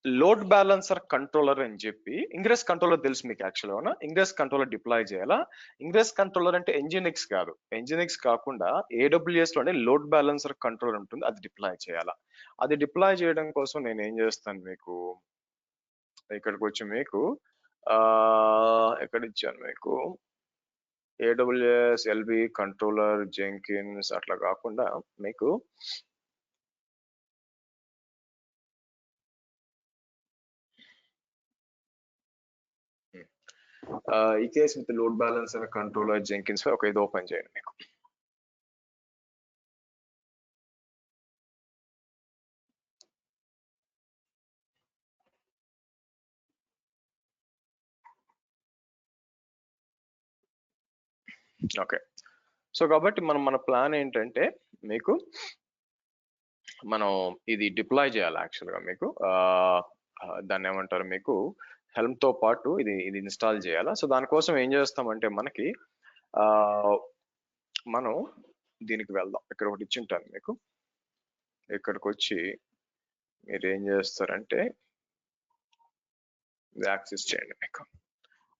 లోడ్ బ్యాలెన్సర్ కంట్రోలర్ అని చెప్పి, ఇంగ్రెస్ కంట్రోలర్ తెలుసు మీకు యాక్చువల్గా. ఇంగ్రెస్ కంట్రోలర్ డిప్లాయ్ చేయాలా. ఇంగ్రెస్ కంట్రోలర్ అంటే ఎంజినిక్స్ కాదు, ఎంజినిక్స్ కాకుండా AWS లోనే లోడ్ బ్యాలెన్సర్ కంట్రోలర్ ఉంటుంది, అది డిప్లాయ్ చేయాలా. అది డిప్లాయ్ చేయడం కోసం నేను ఏం చేస్తాను, మీకు ఇక్కడికి వచ్చి మీకు ఎక్కడ ఇచ్చాను, మీకు AWS LB కంట్రోలర్ జెంకిన్స్ అట్లా కాకుండా మీకు ఈ case with load balancer controller Jenkins ఒక ఇది ఓపెన్ చేయండి. మీకు ఓకే. సో కాబట్టి మన ప్లాన్ ఏంటంటే, మీకు మనం ఇది డిప్లాయ్ చేయాలి యాక్చువల్గా. మీకు దాన్ని ఏమంటారు, మీకు హెల్మ్ తో పాటు ఇది ఇన్స్టాల్ చేయాలా. సో దానికోసం ఏం చేస్తామంటే, మనకి మనం దీనికి వెళ్దాం. ఇక్కడ ఒకటి ఇచ్చింటాను మీకు. ఇక్కడికి వచ్చి మీరు ఏం చేస్తారంటే యాక్సెస్ చేయండి. మీకు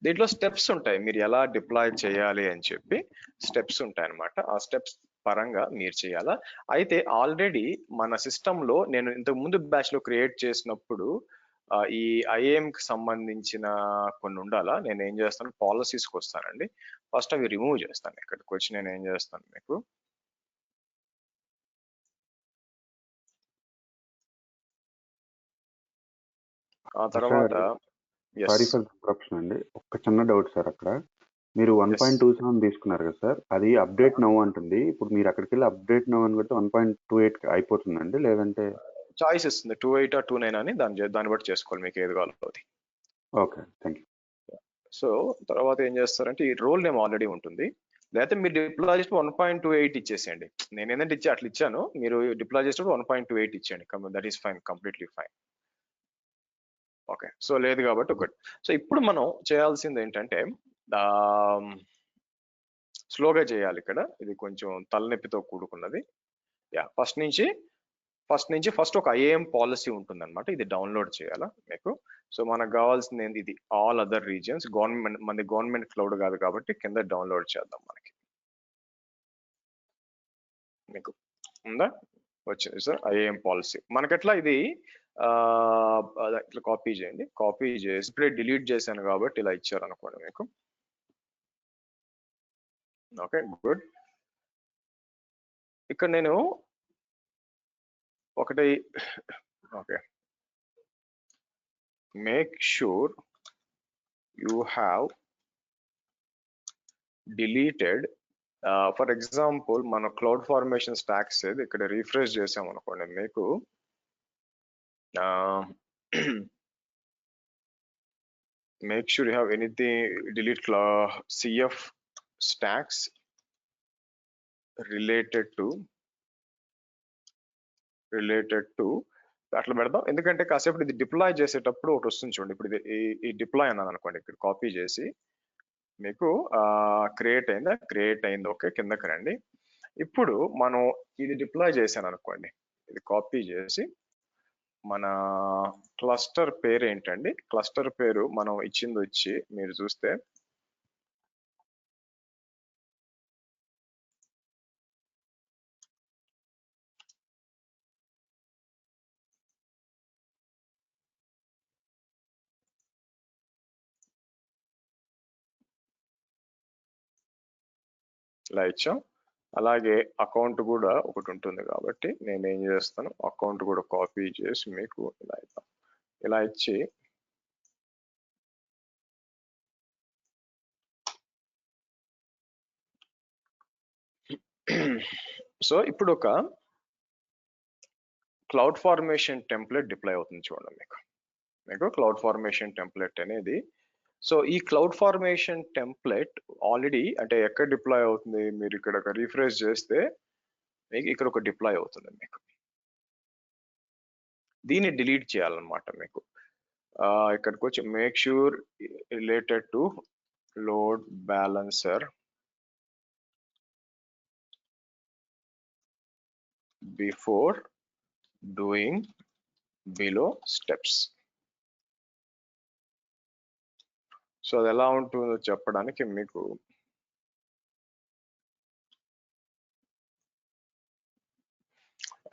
దీంట్లో స్టెప్స్ ఉంటాయి, మీరు ఎలా డిప్లాయ్ చేయాలి అని చెప్పి స్టెప్స్ ఉంటాయి అన్నమాట. ఆ స్టెప్స్ పరంగా మీరు చేయాలా. అయితే ఆల్రెడీ మన సిస్టంలో నేను ఇంతకు ముందు బ్యాచ్ లో క్రియేట్ చేసినప్పుడు ఈ IAM కి సంబంధించిన కొన్ని ఉండాలా. నేను ఏం చేస్తాను, పాలసీస్కి వస్తానండి. ఫస్ట్ అవి రిమూవ్ చేస్తాను. ఇక్కడికి వచ్చి నేను ఏం చేస్తాను, మీకు ఆ తర్వాత సారీ ఫర్ ఇంటరప్షన్ అండి, ఒక చిన్న డౌట్ సార్. అక్కడ మీరు 1.27 తీసుకున్నారు కదా సార్, అది అప్డేట్ నౌ అంటుంది. ఇప్పుడు మీరు అక్కడికి వెళ్ళి అప్డేట్ నౌ అని కొడితే 1.28 అయిపోతుందండి, లేదంటే చాయిస్ ఇస్తుంది 28 or 29 అని. దాన్ని బట్టి చేసుకోవాలి, మీకు ఏది కావాలో అది. Okay, thank you. సో తర్వాత ఏం చేస్తారంటే, ఈ రోల్ నేమ్ ఆల్రెడీ ఉంటుంది. లేకపోతే మీరు డిప్లాయ్ చేసి 1.28 ఇచ్చేసేయండి. నేను ఏంటంటే అట్లా ఇచ్చాను, మీరు డిప్లాయ్ చేసినప్పుడు 1.28 ఇచ్చేయండి. That is fine, completely fine. Okay, so లేదు కాబట్టి గుడ్. సో ఇప్పుడు మనం చేయాల్సింది ఏంటంటే, స్లోగా చేయాలి. ఇక్కడ ఇది కొంచెం తలనొప్పితో కూడుకున్నది. యా, ఫస్ట్ ఒక IAM పాలసీ ఉంటుంది అనమాట. ఇది డౌన్లోడ్ చేయాలా మీకు. సో మనకు కావాల్సింది ఏంది, ఇది all other regions. Government cloud కాదు కాబట్టి కింద డౌన్లోడ్ చేద్దాం. మనకి మీకు ఉందా, వచ్చింది సార్ IAM పాలసీ. మనకెట్లా ఇది ఇట్లా కాపీ చేయండి. కాపీ చేసి ఇప్పుడే డిలీట్ చేశాను కాబట్టి ఇలా ఇచ్చారు అనుకోండి మీకు. Okay, good. ఇక్కడ నేను ఒకటి, okay, make sure you have deleted. For example మన క్లౌడ్ ఫార్మేషన్ స్టాక్స్ ఇక్కడ రీఫ్రెష్ చేసాం అనుకోండి మీకు. make sure you have anything delete CF stacks related to అట్లా పెడదాం. ఎందుకంటే కాసేపు ఇది డిప్లాయ్ చేసేటప్పుడు ఒకటి వస్తుంది చూడండి. ఇప్పుడు ఇది ఈ డిప్లాయ్ అన్నాను అనుకోండి, ఇక్కడ కాపీ చేసి మీకు క్రియేట్ అయిందా? క్రియేట్ అయింది. ఓకే, కిందకి రండి. ఇప్పుడు మనం ఇది డిప్లాయ్ చేశాను అనుకోండి, ఇది కాపీ చేసి మన క్లస్టర్ పేరు ఏంటండి? క్లస్టర్ పేరు మనం ఇచ్చింది వచ్చి మీరు చూస్తే ఇలా ఇచ్చాం. అలాగే అకౌంట్ కూడా ఒకటి ఉంటుంది కాబట్టి నేను ఏం చేస్తాను, అకౌంట్ కూడా కాపీ చేసి మీకు ఇలా ఇద్దాం. ఇలా ఇచ్చి సో ఇప్పుడు ఒక క్లౌడ్ ఫార్మేషన్ టెంప్లెట్ డిప్లాయ్ అవుతుంది చూడండి. మీకు క్లౌడ్ ఫార్మేషన్ టెంప్లెట్ అనేది, సో ఈ క్లౌడ్ ఫార్మేషన్ టెంప్లెట్ ఆల్రెడీ అంటే ఎక్కడ డిప్లాయ్ అవుతుంది, మీరు ఇక్కడ ఒక రిఫ్రెష్ చేస్తే మీకు ఇక్కడ ఒక డిప్లాయ్ అవుతుంది. మీకు దీన్ని డిలీట్ చేయాలన్నమాట. మీకు ఇక్కడికి వచ్చి make sure related to load balancer before doing below steps. So అది ఎలా ఉంటుందో చెప్పడానికి మీకు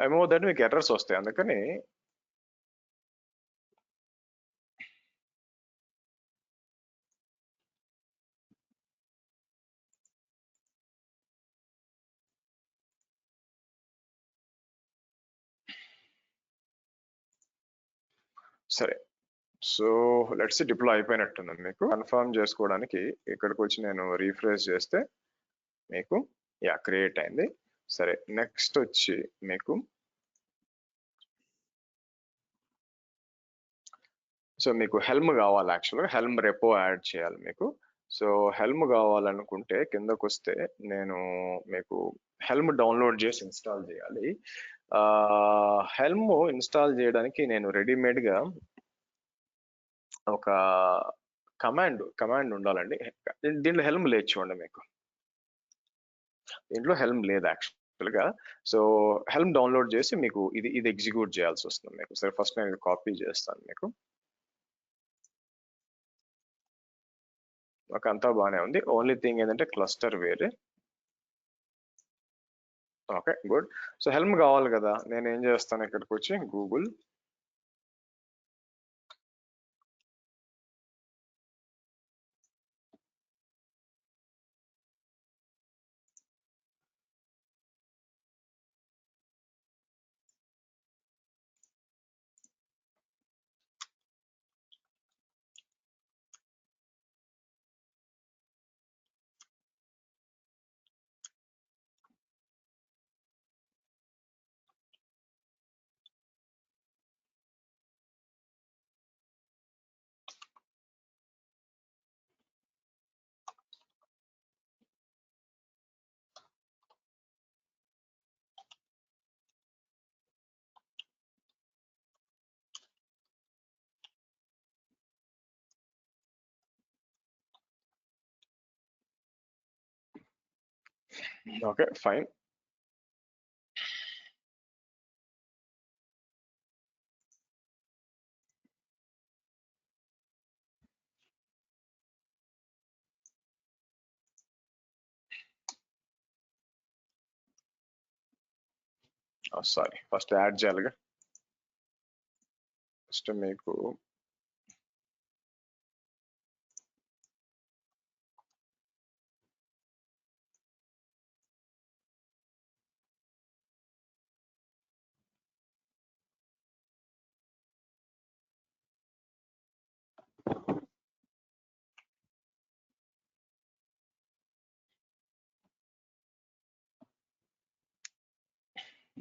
ఏమవుతుందంటే మీకు ఎర్రర్స్ వస్తాయి. అందుకని సరే, సో లెట్స్ డిప్లాయ్ అయిపోయినట్టుంది. మీకు కన్ఫర్మ్ చేసుకోవడానికి ఇక్కడికి వచ్చి నేను రీఫ్రెష్ చేస్తే మీకు క్రియేట్ అయింది. సరే, నెక్స్ట్ వచ్చి మీకు సో మీకు హెల్మ్ కావాలి. యాక్చువల్గా హెల్మ్ రెపో యాడ్ చేయాలి మీకు. సో హెల్మ్ కావాలనుకుంటే కిందకు వస్తే నేను మీకు హెల్మ్ డౌన్లోడ్ చేసి ఇన్స్టాల్ చేయాలి. హెల్మ్ ఇన్స్టాల్ చేయడానికి నేను రెడీమేడ్గా ఒక కమాండ్ ఉండాలండి. దీంట్లో హెల్మ్ లేదు చూడండి. మీకు దీంట్లో హెల్మ్ లేదు యాక్చువల్గా. సో హెల్మ్ డౌన్లోడ్ చేసి మీకు ఇది ఎగ్జిక్యూట్ చేయాల్సి వస్తుంది మీకు. సరే, ఫస్ట్ నేను ఇది కాపీ చేస్తాను మీకు. ఒక అంతా బాగానే ఉంది. ఓన్లీ థింగ్ ఏంటంటే క్లస్టర్ వేరే. Okay, good. సో హెల్మ్ కావాలి కదా, నేను ఏం చేస్తాను, ఇక్కడికి వచ్చి Google okay, fine. Sorry, first add చేయాలిగా. ఫస్ట్ మీకు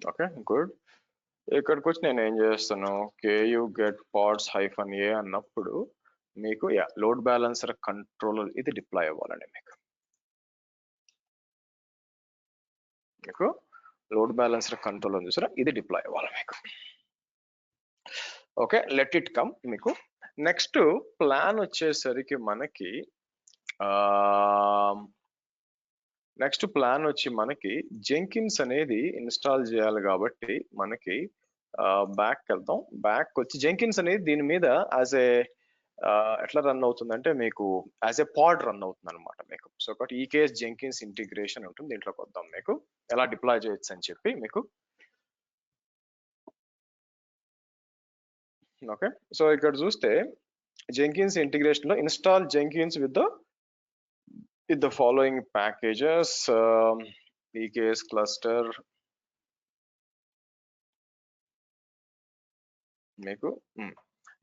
ఓకే, గుడ్. ఇక్కడికి వచ్చి నేను ఏం చేస్తాను, కేయూ గెట్ పాడ్స్ -a అన్నప్పుడు మీకు లోడ్ బ్యాలెన్సర్ కంట్రోల్ ఇది డిప్లాయ్ అవ్వాలండి. మీకు లోడ్ బ్యాలెన్సర్ కంట్రోల్ ఉంది చూసారా, ఇది డిప్లాయ్ అవ్వాలి మీకు. Okay, let it come. మీకు నెక్స్ట్ ప్లాన్ వచ్చేసరికి మనకి నెక్స్ట్ ప్లాన్ వచ్చి మనకి జెంకిన్స్ అనేది ఇన్స్టాల్ చేయాలి కాబట్టి మనకి బ్యాక్ వెళ్తాం. బ్యాక్ వచ్చి జెంకిన్స్ అనేది దీని మీద యాజ్ ఏ ఎట్లా రన్ అవుతుందంటే మీకు యాజ్ ఏ పాడ్ రన్ అవుతుంది అనమాట మీకు. సో ఒకటి ఈ కేస్ జెంకిన్స్ ఇంటిగ్రేషన్ ఉంటుంది. దీంట్లోకి వద్దాం మీకు ఎలా డిప్లాయ్ చేయొచ్చు అని చెప్పి మీకు. ఓకే, సో ఇక్కడ చూస్తే జెంకిన్స్ ఇంటిగ్రేషన్ లో install Jenkins with the following packages, EKS cluster మీకు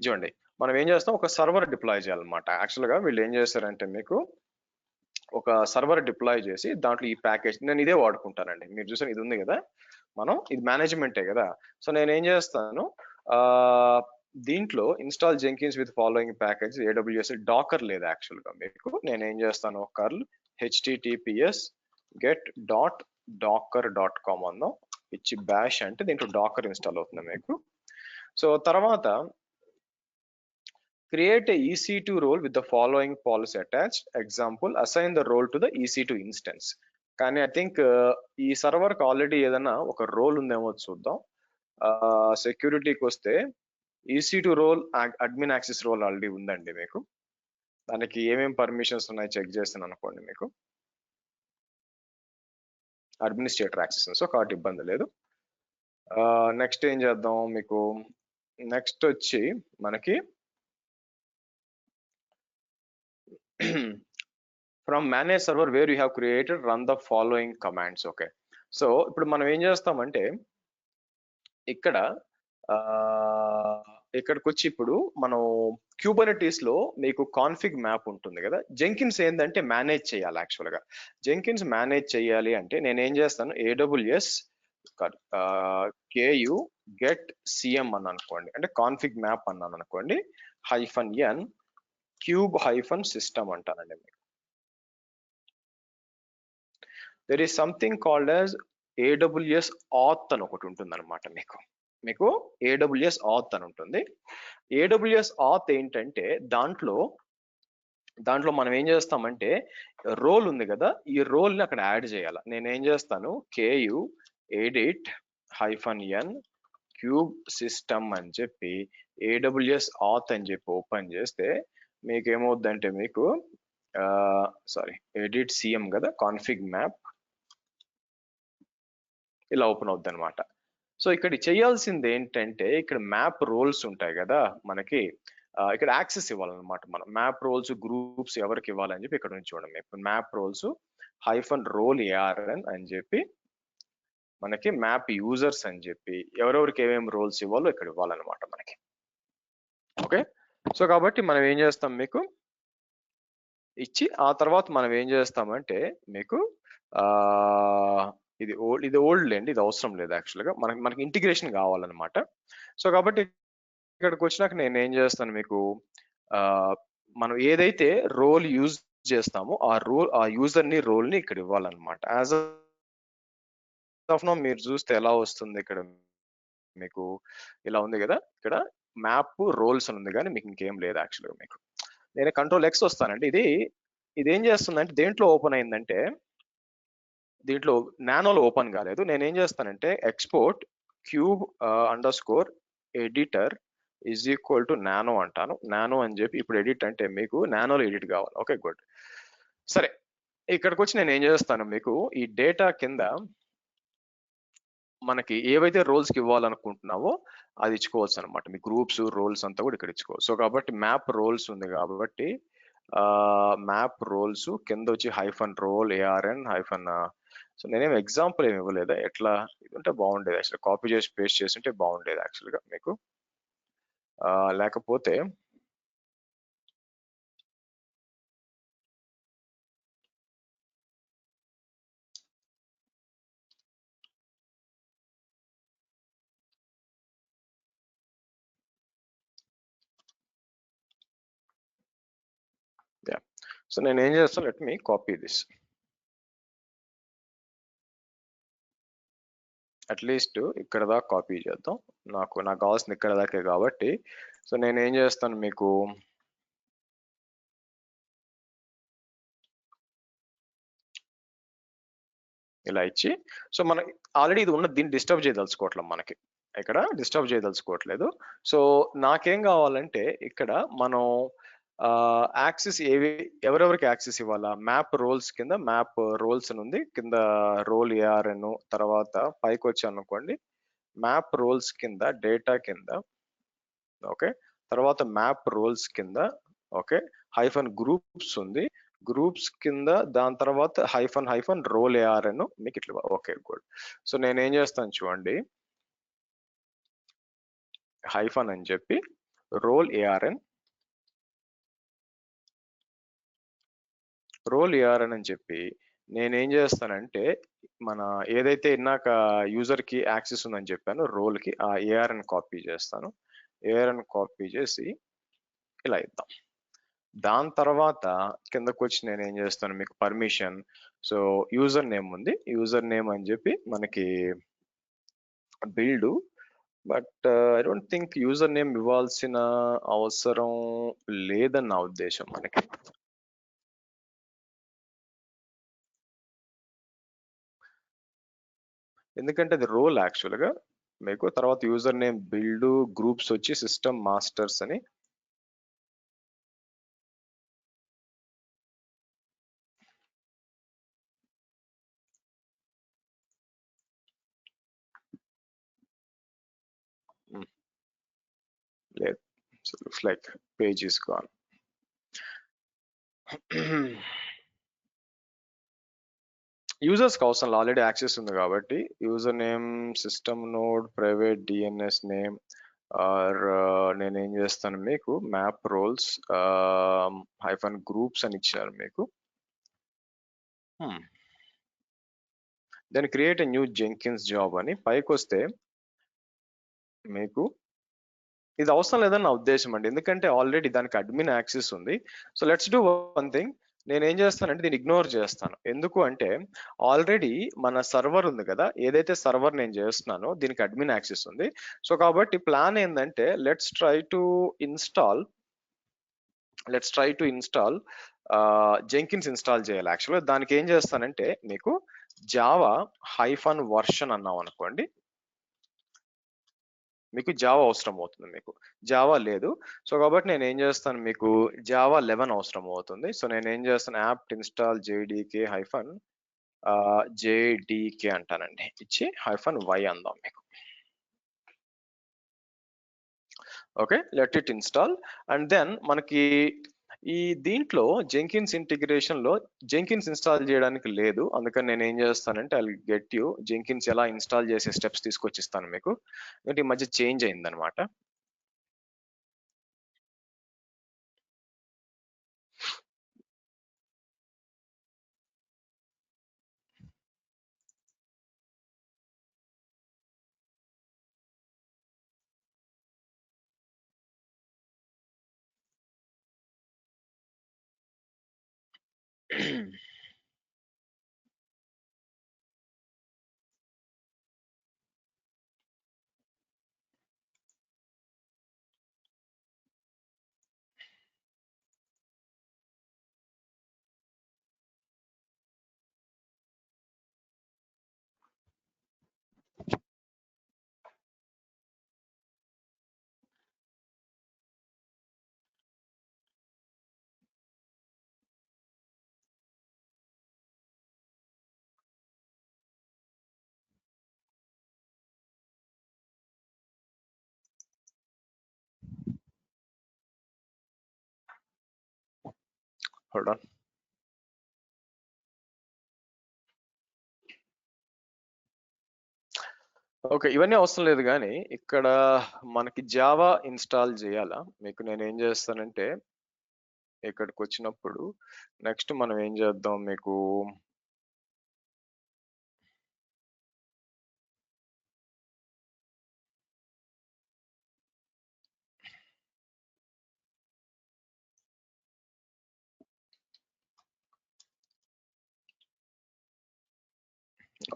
చూడండి మనం ఏం చేస్తాం, ఒక సర్వర్ డిప్లాయ్ చేయాలన్నమాట. యాక్చువల్గా వీళ్ళు ఏం చేస్తారంటే మీకు ఒక సర్వర్ డిప్లాయ్ చేసి దాంట్లో ఈ ప్యాకేజ్, నేను ఇదే వాడుకుంటానండి. మీరు చూసారు ఇది ఉంది కదా, మనం ఇది మేనేజ్మెంటే కదా. సో నేను ఏం చేస్తాను, దీంట్లో install Jenkins with following package AWS docker లేదు యాక్చువల్గా మీకు. నేను ఏం చేస్తాను, కర్ల్ https get.docker.com అన్నాం ఇచ్చి బ్యాష్ అంటే దీంట్లో డాకర్ ఇన్స్టాల్ అవుతుంది మీకు. సో తర్వాత create a EC2 role with the following policy attached. Example, assign the role to the EC2 instance. కానీ ఐ థింక్ ఈ సర్వర్కి ఆల్రెడీ ఏదైనా ఒక రోల్ ఉందేమో చూద్దాం. సెక్యూరిటీకి వస్తే EC2 role admin access role already ఉందండి మీకు. దానికి ఏమేమి పర్మిషన్స్ ఉన్నాయి చెక్ చేస్తాను అనుకోండి మీకు. అడ్మినిస్ట్రేటర్ యాక్సెస్, సో కాబట్టి ఇబ్బంది లేదు. నెక్స్ట్ ఏం చేద్దాం మీకు, నెక్స్ట్ వచ్చి మనకి from manage server where you have created run the following commands. Okay, so ఇప్పుడు మనం ఏం చేస్తామంటే ఇక్కడ ఇక్కడికి వచ్చి ఇప్పుడు మనం క్యూబర్నెటీస్ లో మీకు కాన్ఫిగ్ మ్యాప్ ఉంటుంది కదా. జెంకిన్స్ ఏంటంటే మేనేజ్ చేయాలి. యాక్చువల్గా జెంకిన్స్ మేనేజ్ చేయాలి అంటే నేను ఏం చేస్తాను, AWS KU get CM అని అనుకోండి, అంటే కాన్ఫిగ్ మ్యాప్ అన్నాను అనుకోండి, -n cube-system అంటానండి మీకు. There is something called as AWS auth అని ఒకటి ఉంటుంది అనమాట మీకు AWS auth అని ఉంటుంది. AWS auth ఏంటంటే దాంట్లో మనం ఏం చేస్తామంటే రోల్ ఉంది కదా, ఈ రోల్ ని అక్కడ యాడ్ చేయాలి. నేను ఏం చేస్తాను, KU edit -n cube system అని చెప్పి AWS auth అని చెప్పి ఓపెన్ చేస్తే మీకు ఏమవుద్దంటే మీకు సారీ ఎడిట్ CM కదా, కాన్ఫిగ్ మ్యాప్ ఇలా ఓపెన్ అవుద్ది అనమాట. సో ఇక్కడ చేయాల్సింది ఏంటంటే ఇక్కడ మ్యాప్ రోల్స్ ఉంటాయి కదా మనకి, ఇక్కడ యాక్సెస్ ఇవ్వాలన్నమాట. మనం మ్యాప్ రోల్స్ గ్రూప్స్ ఎవరికి ఇవ్వాలని చెప్పి ఇక్కడ నుంచి చూడండి. మ్యాప్ రోల్స్ -role ARN అని చెప్పి మనకి మ్యాప్ యూజర్స్ అని చెప్పి ఎవరెవరికి ఏమేమి రోల్స్ ఇవ్వాలో ఇక్కడ ఇవ్వాలన్నమాట మనకి. ఓకే, సో కాబట్టి మనం ఏం చేస్తాం మీకు ఇచ్చి ఆ తర్వాత మనం ఏం చేస్తామంటే మీకు ఇది ఓల్డ్ లేండి, ఇది అవసరం లేదు యాక్చువల్గా. మనకి ఇంటిగ్రేషన్ కావాలన్నమాట. సో కాబట్టి ఇక్కడికి వచ్చినాక నేను ఏం చేస్తాను మీకు, మనం ఏదైతే రోల్ యూజ్ చేస్తామో ఆ యూజర్ ని రోల్ ని ఇక్కడ ఇవ్వాలన్నమాట. యాజ్ ఆఫ్ నౌ మీరు చూస్తే ఎలా వస్తుంది, ఇక్కడ మీకు ఇలా ఉంది కదా, ఇక్కడ మ్యాప్ రోల్స్ అని ఉంది కానీ మీకు ఇంకేం లేదు యాక్చువల్గా మీకు. నేను Ctrl+X వస్తానండి. ఇది ఏం చేస్తుందంటే దేంట్లో ఓపెన్ అయిందంటే దీంట్లో నానోలో ఓపెన్ కాలేదు. నేను ఏం చేస్తానంటే ఎక్స్పోర్ట్ cube_editor = నానో అంటాను. నానో అని చెప్పి ఇప్పుడు ఎడిట్ అంటే మీకు నానోలో ఎడిట్ కావాలి. Okay good. సరే, ఇక్కడికి వచ్చి నేను ఏం చేస్తాను మీకు ఈ డేటా కింద మనకి ఏవైతే రోల్స్కి ఇవ్వాలనుకుంటున్నావో అది ఇచ్చుకోవచ్చు అనమాట. మీ గ్రూప్స్ రోల్స్ అంతా కూడా ఇక్కడ ఇచ్చుకోవచ్చు. సో కాబట్టి మ్యాప్ రోల్స్ ఉంది కాబట్టి మ్యాప్ రోల్స్ కింద వచ్చి -role ARN సో నేనేం ఎగ్జాంపుల్ ఏమి ఇవ్వలేదా, ఎట్లా ఇది ఉంటే బాగుండేది యాక్చువల్గా. కాపీ చేసి పేస్ట్ చేసి ఉంటే బాగుండేది యాక్చువల్గా మీకు. లేకపోతే సో నేను ఏం చేస్తాను, let me copy this. At least ఇక్కడ దాకా కాపీ చేద్దాం. నాకు కావాల్సింది ఇక్కడ దాకే కాబట్టి. సో నేను ఏం చేస్తాను మీకు ఇలా ఇచ్చి, సో మనం ఆల్రెడీ ఇది ఉన్న దీన్ని డిస్టర్బ్ చేయదలుచుకోవట్లేదు మనకి, ఇక్కడ డిస్టర్బ్ చేయదలుచుకోవట్లేదు. సో నాకేం కావాలంటే ఇక్కడ మనం యాక్సెస్ ఎవరెవరికి యాక్సెస్ ఇవ్వాలా, మ్యాప్ రోల్స్ కింద మ్యాప్ రోల్స్ అని ఉంది, కింద రోల్ ఏఆర్ఎన్, తర్వాత పైకి వచ్చాను అనుకోండి మ్యాప్ రోల్స్ కింద డేటా కింద, ఓకే, తర్వాత మ్యాప్ రోల్స్ కింద, ఓకే, హైఫన్ గ్రూప్స్ ఉంది, గ్రూప్స్ కింద దాని తర్వాత హైఫన్ రోల్ ఏఆర్ఎన్ మీకు ఇట్లా, ఓకే గుడ్. సో నేను ఏం చేస్తాను చూడండి, హైఫన్ అని చెప్పి రోల్ ఏఆర్ఎన్ అని చెప్పి నేనేం చేస్తానంటే మన ఏదైతే ఇందాక యూజర్ కి యాక్సెస్ ఉందని చెప్పాను రోల్ కి, ఆ ఏఆర్ఎన్ కాపీ చేస్తాను, ఏఆర్ఎన్ కాపీ చేసి ఇలా ఇద్దాం. దాని తర్వాత కిందకు వచ్చి నేను ఏం చేస్తాను, మీకు పర్మిషన్, సో యూజర్ నేమ్ ఉంది, యూజర్ నేమ్ అని చెప్పి మనకి build, but I don't think user name ఇవ్వాల్సిన అవసరం లేదని నా ఉద్దేశం మనకి. ఎందుకంటే అది రోల్ యాక్చువల్గా మీకు, తర్వాత యూజర్ నేమ్ బిల్డ్, గ్రూప్స్ వచ్చి సిస్టమ్ మాస్టర్స్ అని, లేదు, so looks like page is gone. Users కి అవసరం ఆల్రెడీ యాక్సెస్ ఉంది కాబట్టి user name system node private DNS name or నేనేం చేస్తాను మీకు మ్యాప్ రోల్స్ హైఫన్ గ్రూప్స్ అని ఇచ్చారు మీకు, then create a new Jenkins job అని పైకి వస్తే మీకు ఇది అవసరం లేదని నా ఉద్దేశం అండి, ఎందుకంటే ఆల్రెడీ దానికి అడ్మిన్ యాక్సెస్ ఉంది. So let's do one thing, నేను ఏం చేస్తానంటే దీన్ని ఇగ్నోర్ చేస్తాను, ఎందుకు అంటే ఆల్రెడీ మన సర్వర్ ఉంది కదా, ఏదైతే సర్వర్ నేను చేస్తున్నానో దీనికి అడ్మిన్ యాక్సెస్ ఉంది. సో కాబట్టి ప్లాన్ ఏంటంటే let's try to install Jenkins install చేయాలి. యాక్చువల్గా దానికి ఏం చేస్తానంటే మీకు జావా హైఫన్ వర్షన్ అన్నాం అనుకోండి, మీకు జావా అవసరం అవుతుంది, మీకు జావా లేదు. సో కాబట్టి నేను ఏం చేస్తాను, మీకు జావా 11 అవసరం అవుతుంది. సో నేను ఏం చేస్తాను apt install JDK hyphen JDK అంటానండి, ఇచ్చి హైఫన్ వై అందాం మీకు, okay, let it install. And then మనకి ఈ దీంట్లో జెంకిన్స్ ఇంటిగ్రేషన్ లో జెంకిన్స్ ఇన్స్టాల్ చేయడానికి లేదు, అందుకని నేను ఏం చేస్తానంటే ఐ గెట్ యూ జెంకిన్స్ ఎలా ఇన్స్టాల్ చేసే స్టెప్స్ తీసుకొచ్చిస్తాను మీకు, ఎందుకంటే ఈ మధ్య చేంజ్ అయిందనమాట. Hold on. ఓకే, ఇవన్నీ అవసరం లేదు కానీ ఇక్కడ మనకి జావా ఇన్స్టాల్ చేయాలా, మీకు నేను ఏం చేస్తానంటే ఇక్కడికి వచ్చినప్పుడు నెక్స్ట్ మనం ఏం చేద్దాం, మీకు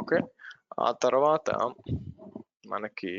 ఓకే, ఆ తర్వాత మనకి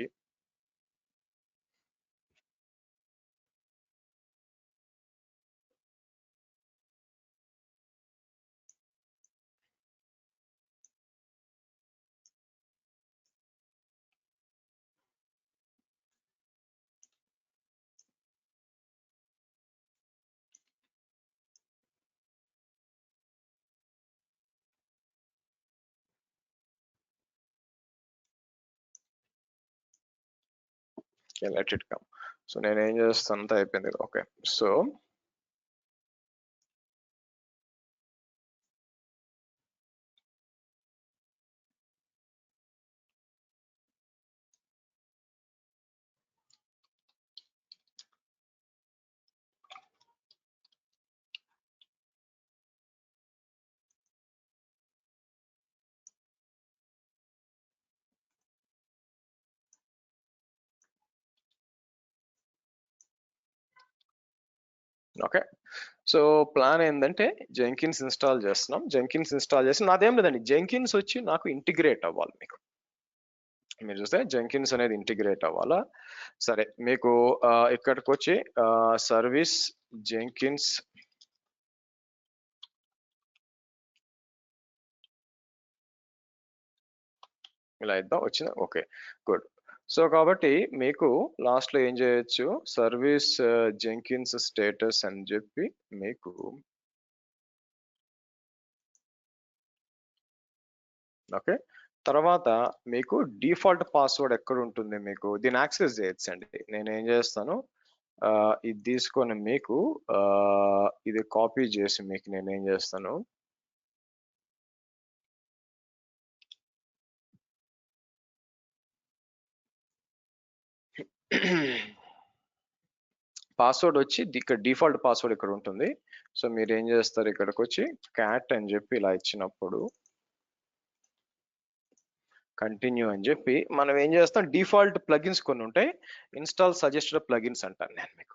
లెట్ ఇట్ కమ్. సో నేను ఏం చేస్తాను, అంతా అయిపోయింది. Okay, so okay, so plan ఏంటంటే జెంకిన్స్ ఇన్స్టాల్ చేస్తున్నాం. జెంకిన్స్ ఇన్స్టాల్ చేసి నాదేం లేదండి, జెంకిన్స్ వచ్చి నాకు ఇంటిగ్రేట్ అవ్వాలి. మీకు మీరు చూస్తే జెంకిన్స్ అనేది ఇంటిగ్రేట్ అవ్వాలా. సరే, మీకు ఇక్కడికి వచ్చి సర్వీస్ జెంకిన్స్ ఇలా ఇద్దాం, వచ్చిందా? Okay, good. సో కాబట్టి మీకు లాస్ట్ లో ఏం చేయొచ్చు, సర్వీస్ జెంకిన్స్ స్టేటస్ అని చెప్పి మీకు ఓకే, తర్వాత మీకు డిఫాల్ట్ పాస్వర్డ్ ఎక్కడ ఉంటుంది, మీకు దీన్ని యాక్సెస్ చేయొచ్చండి. నేను ఏం చేస్తాను, ఇది తీసుకొని మీకు ఇది కాపీ చేసి మీకు నేను ఏం చేస్తాను, పాస్వర్డ్ వచ్చి ఇక్కడ డిఫాల్ట్ పాస్వర్డ్ ఇక్కడ ఉంటుంది. సో మీరు ఏం చేస్తారు, ఇక్కడికి వచ్చి క్యాట్ అని చెప్పి ఇలా ఇచ్చినప్పుడు కంటిన్యూ అని చెప్పి మనం ఏం చేస్తాం, డిఫాల్ట్ ప్లగిన్స్ కొన్ని ఉంటాయి, ఇన్స్టాల్ సజెస్టెడ్ ప్లగిన్స్ అంటాను నేను మీకు.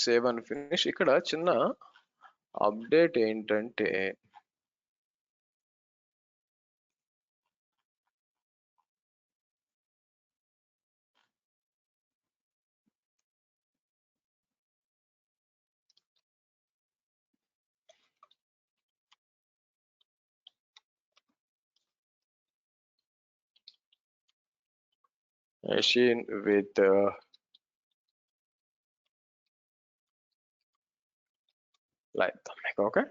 Save and finish. ఇక్కడ చిన్న అప్డేట్ ఏంటంటే machine with లైట్. ఓకే,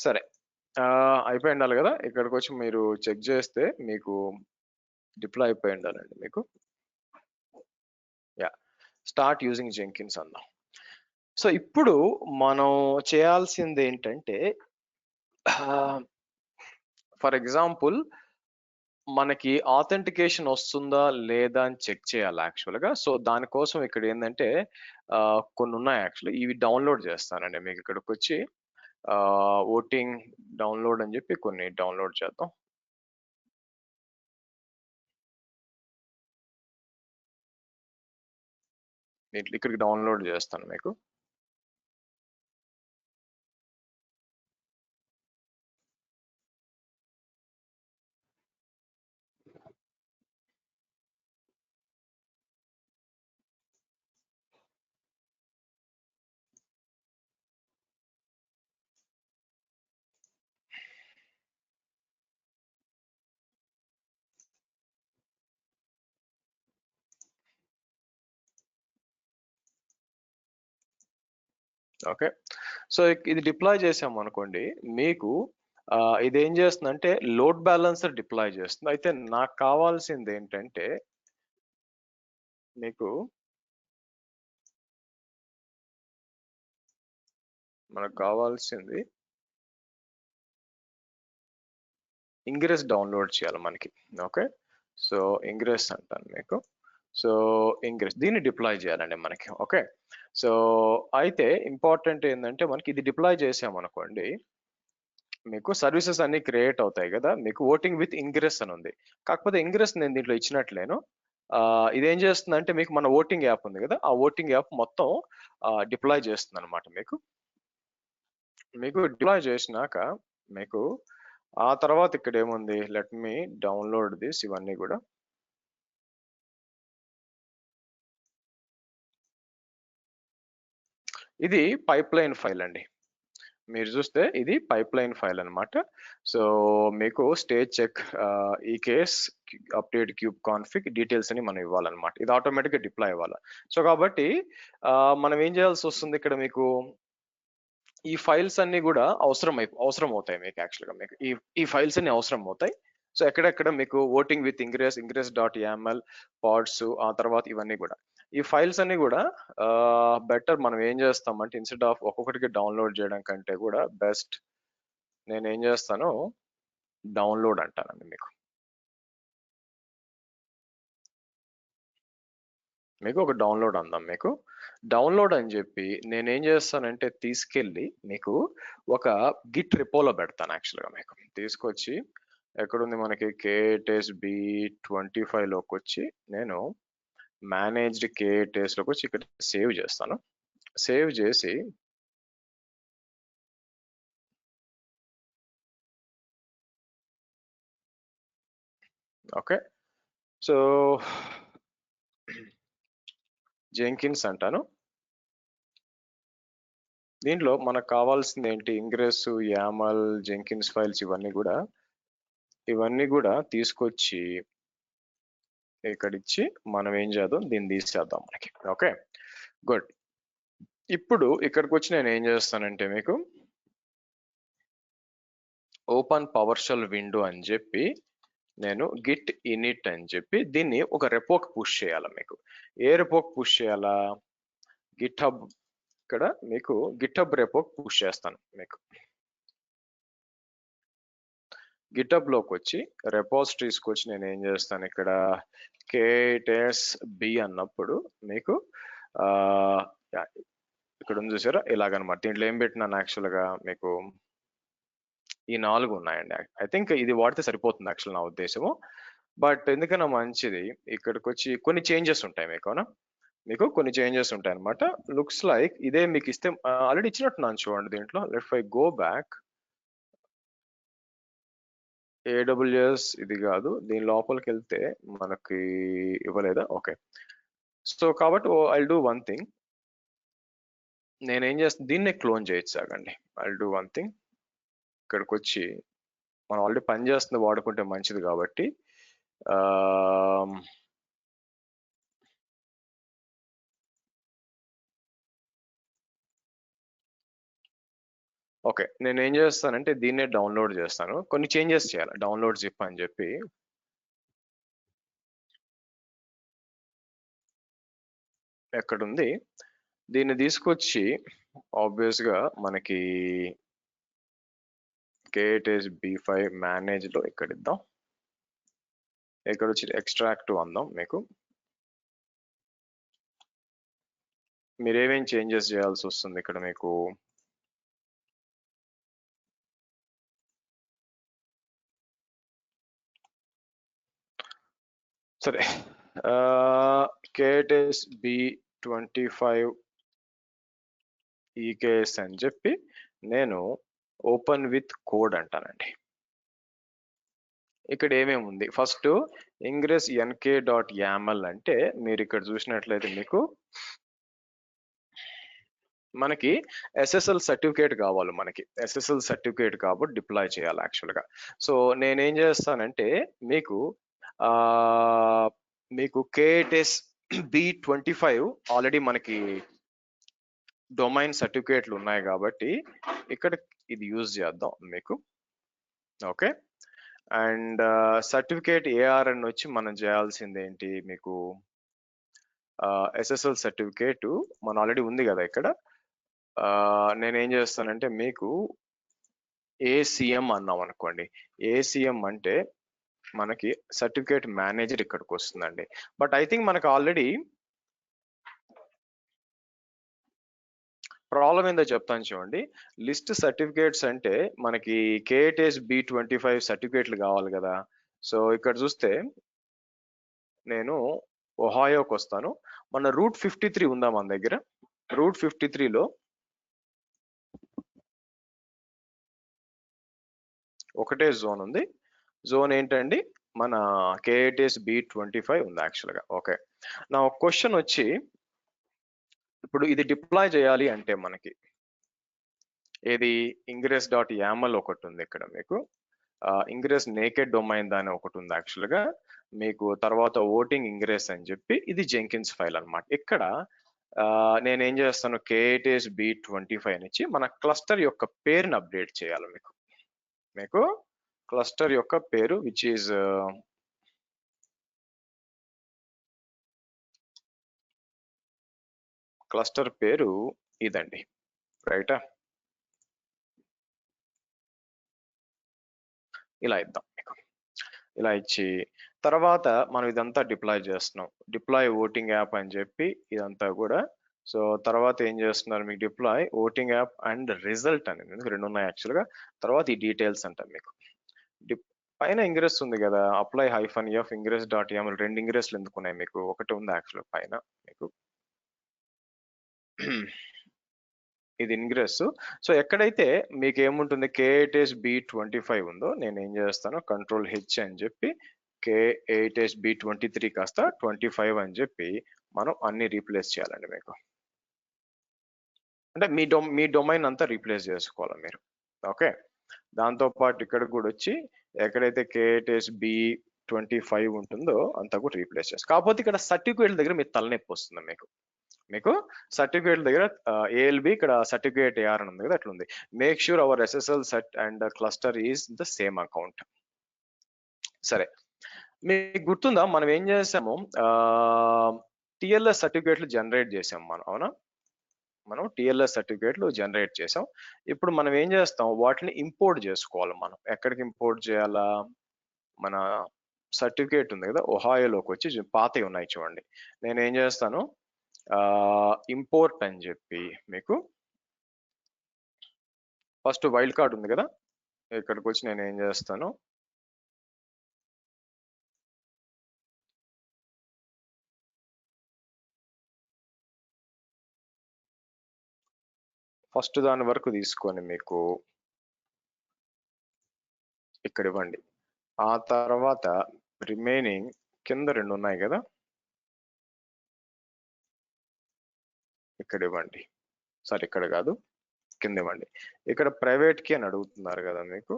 సరే, అయిపోయి ఉండాలి కదా. ఇక్కడికి వచ్చి మీరు చెక్ చేస్తే మీకు డిప్లాయ్ అయిపోయి ఉండాలండి మీకు. యా, స్టార్ట్ యూజింగ్ జెంకిన్స్ అందాం. సో ఇప్పుడు మనం చేయాల్సింది ఏంటంటే, ఫర్ ఎగ్జాంపుల్ మనకి ఆథెంటికేషన్ వస్తుందా లేదా అని చెక్ చేయాలి యాక్చువల్గా. సో దానికోసం ఇక్కడ ఏంటంటే కొన్ని ఉన్నాయి యాక్చువల్లీ, ఇవి డౌన్లోడ్ చేస్తానండి మీకు. ఇక్కడికి వచ్చి ఓటింగ్ డౌన్లోడ్ అని చెప్పి కొన్ని డౌన్లోడ్ చేద్దాం. దీంట్లో ఇక్కడికి డౌన్లోడ్ చేస్తాను మీకు. ఓకే, సో ఇది డిప్లాయ్ చేసాం అనుకోండి, మీకు ఇది ఏం చేస్తుందంటే లోడ్ బ్యాలెన్సర్ డిప్లాయ్ చేస్తుంది. అయితే నాకు కావాల్సింది ఏంటంటే మీకు మనకు కావాల్సింది ఇంగ్రెస్ డౌన్లోడ్ చేయాలి మనకి. ఓకే, సో ఇంగ్రెస్ అంటాను మీకు. సో ఇంగ్రెస్ దీన్ని డిప్లాయ్ చేయాలండి మనకి. ఓకే, సో అయితే ఇంపార్టెంట్ ఏంటంటే మనకి ఇది డిప్లాయ్ చేసామనుకోండి, మీకు సర్వీసెస్ అన్ని క్రియేట్ అవుతాయి కదా. మీకు ఓటింగ్ విత్ ఇంగ్రెస్ అని ఉంది, కాకపోతే ఇంగ్రెస్ నేను దీంట్లో ఇచ్చినట్లేను. ఇదేం చేస్తుందంటే మీకు మన ఓటింగ్ యాప్ ఉంది కదా, ఆ ఓటింగ్ యాప్ మొత్తం డిప్లాయ్ చేస్తుంది అనమాట మీకు. డిప్లాయ్ చేసినాక మీకు ఆ తర్వాత ఇక్కడ ఏముంది, లెట్ మీ డౌన్లోడ్ దిస్, ఇవన్నీ కూడా ఇది పైప్లైన్ ఫైల్ అండి. మీరు చూస్తే ఇది పైప్లైన్ ఫైల్ అన్నమాట. సో మీకు స్టేజ్ చెక్ ఈ case update cube config details అని మనం ఇవ్వాలన్నమాట. ఇది ఆటోమేటిక్గా డిప్లాయ్ అవ్వాలి. సో కాబట్టి మనం ఏం చేయాల్సి వస్తుంది ఇక్కడ, మీకు ఈ ఫైల్స్ అన్ని కూడా అవసరం అవుతాయి మీకు. యాక్చువల్గా మీకు ఈ ఫైల్స్ అన్ని అవసరం అవుతాయి. సో ఎక్కడెక్కడ మీకు voting with ingress .yaml pods, ఆ తర్వాత ఇవన్నీ కూడా, ఈ ఫైల్స్ అన్ని కూడా బెటర్ మనం ఏం చేస్తామంటే ఇన్స్టెడ్ ఆఫ్ ఒక్కొక్కటికి డౌన్లోడ్ చేయడం కంటే కూడా బెస్ట్ నేను ఏం చేస్తాను, డౌన్లోడ్ అంటానండి. మీకు ఒక డౌన్లోడ్ అందాం. మీకు డౌన్లోడ్ అని చెప్పి నేనేం చేస్తానంటే తీసుకెళ్ళి మీకు ఒక గిట్ రిపోలో పెడతాను. యాక్చువల్గా మీకు తీసుకొచ్చి ఎక్కడుంది మనకి KTSB25 లోకి వచ్చి నేను మేనేజ్డ్ KTS లోకి వచ్చి ఇక్కడ సేవ్ చేస్తాను. సేవ్ చేసి ఓకే, సో జెంకిన్స్ అంటాను. దీంట్లో మనకు కావాల్సింది ఏంటి, ఇంగ్రెస్, యామల్, జెంకిన్స్ ఫైల్స్ ఇవన్నీ కూడా తీసుకొచ్చి ఇక్కడ ఇచ్చి మనం ఏం చేద్దాం, దీన్ని తీసేద్దాం మనకి. Okay good. ఇప్పుడు ఇక్కడికి వచ్చి నేను ఏం చేస్తానంటే మీకు ఓపెన్ పవర్ షెల్ విండో అని చెప్పి నేను గిట్ ఇనిట్ అని చెప్పి దీన్ని ఒక రెపోకి పుష్ చేయాలి. మీకు ఏ రెపోకి పుష్ చేయాలా, గిట్ హబ్, ఇక్కడ మీకు గిట్ హబ్ రెపోకి పుష్ చేస్తాను. మీకు గిట్ హబ్ లోకి వచ్చి రెపోజిటరీస్కి వచ్చి నేను ఏం చేస్తాను, ఇక్కడ KTSB అన్నప్పుడు మీకు ఇక్కడ ఉంది చూసారా, ఇలాగనమాట. దీంట్లో ఏం పెట్టినాను యాక్చువల్గా మీకు ఈ 4 ఉన్నాయండి. ఐ థింక్ ఇది వాడితే సరిపోతుంది యాక్చువల్ నా ఉద్దేశము. బట్ ఎందుకన్నా మంచిది, ఇక్కడికి వచ్చి కొన్ని చేంజెస్ ఉంటాయి మీకు. అవునా, మీకు కొన్ని చేంజెస్ ఉంటాయి అనమాట. లుక్స్ లైక్ ఇదే మీకు ఇస్తే ఆల్రెడీ ఇచ్చినట్టున్నాను చూడండి దీంట్లో. Let I go back, AWS ఇది కాదు, దీని లోపలికి వెళ్తే మనకి ఇవ్వలేదా. ఓకే, సో కాబట్టి ఐ డూ వన్ థింగ్, నేనేం చేస్తాను, దీన్నే క్లోన్ చేయొచ్చు సాగండి. ఐ డూ వన్ థింగ్, ఇక్కడికి వచ్చి మనం ఆల్రెడీ పని చేస్తుంది వాడుకుంటే మంచిది కాబట్టి ఓకే, నేను ఏం చేస్తానంటే దీన్నే డౌన్లోడ్ చేస్తాను. కొన్ని చేంజెస్ చేయాలి, డౌన్లోడ్ జిప్ అని చెప్పి ఎక్కడుంది, దీన్ని తీసుకొచ్చి ఆబ్వియస్ గా మనకి KTSB5 మేనేజ్ లో ఇక్కడ ఇద్దాం. ఇక్కడ వచ్చి ఎక్స్ట్రాక్ట్ అందాం. మీకు మీరు ఏమేం చేంజెస్ చేయాల్సి వస్తుంది ఇక్కడ, మీకు సరే KTSB25 EKS అని చెప్పి నేను ఓపెన్ విత్ కోడ్ అంటానండి. ఇక్కడ ఏమేమి ఉంది, ఫస్ట్ ఇంగ్రెస్ nk.yaml అంటే మీరు ఇక్కడ చూసినట్లయితే మీకు మనకి SSL సర్టిఫికేట్ కావాలి. మనకి SSL సర్టిఫికేట్ కాబట్టి డిప్లాయ్ చేయాలి యాక్చువల్గా. సో నేనేం చేస్తానంటే మీకు KTSB25 ఆల్రెడీ మనకి డొమైన్ సర్టిఫికేట్లు ఉన్నాయి కాబట్టి ఇక్కడ ఇది యూజ్ చేద్దాం మీకు. ఓకే, అండ్ సర్టిఫికేట్ ARN వచ్చి మనం చేయాల్సింది ఏంటి, మీకు SSL సర్టిఫికేట్ మన ఆల్రెడీ ఉంది కదా ఇక్కడ. నేనేం చేస్తానంటే మీకు ACM అన్నాం అనుకోండి. ACM అంటే మనకి సర్టిఫికేట్ మేనేజర్ ఇక్కడికి వస్తుందండి. బట్ ఐ థింక్ మనకు ఆల్రెడీ ప్రాబ్లం ఏందో చెప్తాను చూడండి. లిస్ట్ సర్టిఫికేట్స్ అంటే మనకి KTSB25 సర్టిఫికేట్లు కావాలి కదా. సో ఇక్కడ చూస్తే నేను ఒహాయోకి వస్తాను. మన రూట్ 53 ఉందా మన దగ్గర. రూట్ 53లో ఒకటే జోన్ ఉంది. జోన్ ఏంటండి, మన KTSB25 ఉంది యాక్చువల్గా. ఓకే, నా క్వశ్చన్ వచ్చి ఇప్పుడు ఇది డిప్లాయ్ చేయాలి అంటే మనకి ఏది ingress.yaml ఒకటి ఉంది ఇక్కడ మీకు ఇంగ్రెస్ నేకెడ్ డొమైన్ దాని ఒకటి ఉంది యాక్చువల్గా మీకు తర్వాత ఓటింగ్ ఇంగ్రెస్ అని చెప్పి ఇది జెంకిన్స్ ఫైల్ అన్నమాట. ఇక్కడ నేనేం చేస్తాను k8s b25 నుంచి మన క్లస్టర్ యొక్క పేరుని అప్డేట్ చేయాలి మీకు క్లస్టర్ యొక్క పేరు విచ్ ఈజ్ క్లస్టర్ పేరు ఇదండి, రైటా? ఇలా ఇద్దాం మీకు. ఇలా ఇచ్చి తర్వాత మనం ఇదంతా డిప్లాయ్ చేస్తున్నాం, డిప్లాయ్ ఓటింగ్ యాప్ అని చెప్పి ఇదంతా కూడా. సో తర్వాత ఏం చేస్తున్నారు మీకు deploy voting app and result అనేది రెండు ఉన్నాయి యాక్చువల్గా. తర్వాత ఈ డీటెయిల్స్ అంటాం మీకు. పైన ఇంగ్రెస్ ఉంది కదా, అప్లై -f ingress.yaml రెండు ఇంగ్రెస్లు ఎందుకు ఉన్నాయి మీకు? ఒకటి ఉంది యాక్చువల్గా పైన మీకు ఇది ఇంగ్రెస్. సో ఎక్కడైతే మీకు ఏముంటుంది k8s b25 ఉందో నేను ఏం చేస్తాను Ctrl+H అని చెప్పి k8s b23 కాస్త 25 అని చెప్పి మనం అన్ని రీప్లేస్ చేయాలండి మీకు. అంటే మీ డొమైన్ అంతా రీప్లేస్ చేసుకోవాలి మీరు. ఓకే, దాంతో పాటు ఇక్కడ కూడా వచ్చి ఎక్కడైతే k8s b25 ఉంటుందో అంతా కూడా రీప్లేస్ చేస్తాం. కాకపోతే ఇక్కడ సర్టిఫికేట్ దగ్గర మీ తలనొప్పి వస్తుంది మీకు సర్టిఫికేట్ దగ్గర ALB ఇక్కడ సర్టిఫికేట్ AR అని ఉంది కదా, అట్లా ఉంది. Make sure our SSL set and cluster is the same account. సరే, మీకు గుర్తుందా మనం ఏం చేసాము? TLS సర్టిఫికేట్లు జనరేట్ చేసాం మనం, అవునా? మనం TLS సర్టిఫికేట్లు జనరేట్ చేసాం. ఇప్పుడు మనం ఏం చేస్తాం, వాటిని ఇంపోర్ట్ చేసుకోవాలి. మనం ఎక్కడికి ఇంపోర్ట్ చేయాలా? మన సర్టిఫికేట్ ఉంది కదా, ఒహాయోలోకి వచ్చి పాతవి ఉన్నాయి చూడండి. నేను ఏం చేస్తాను ఇంపోర్ట్ అని చెప్పి మీకు ఫస్ట్ వైల్డ్ కార్డ్ ఉంది కదా, ఇక్కడికి వచ్చి నేను ఏం చేస్తాను ఫస్ట్ దాని వరకు తీసుకొని మీకు ఇక్కడ ఇవ్వండి. ఆ తర్వాత రిమైనింగ్ కింద రెండు ఉన్నాయి కదా, ఇక్కడ ఇవ్వండి. సారీ ఇక్కడ కాదు, కింద ఇవ్వండి. ఇక్కడ ప్రైవేట్ కీ అని అడుగుతున్నారు కదా మీకు.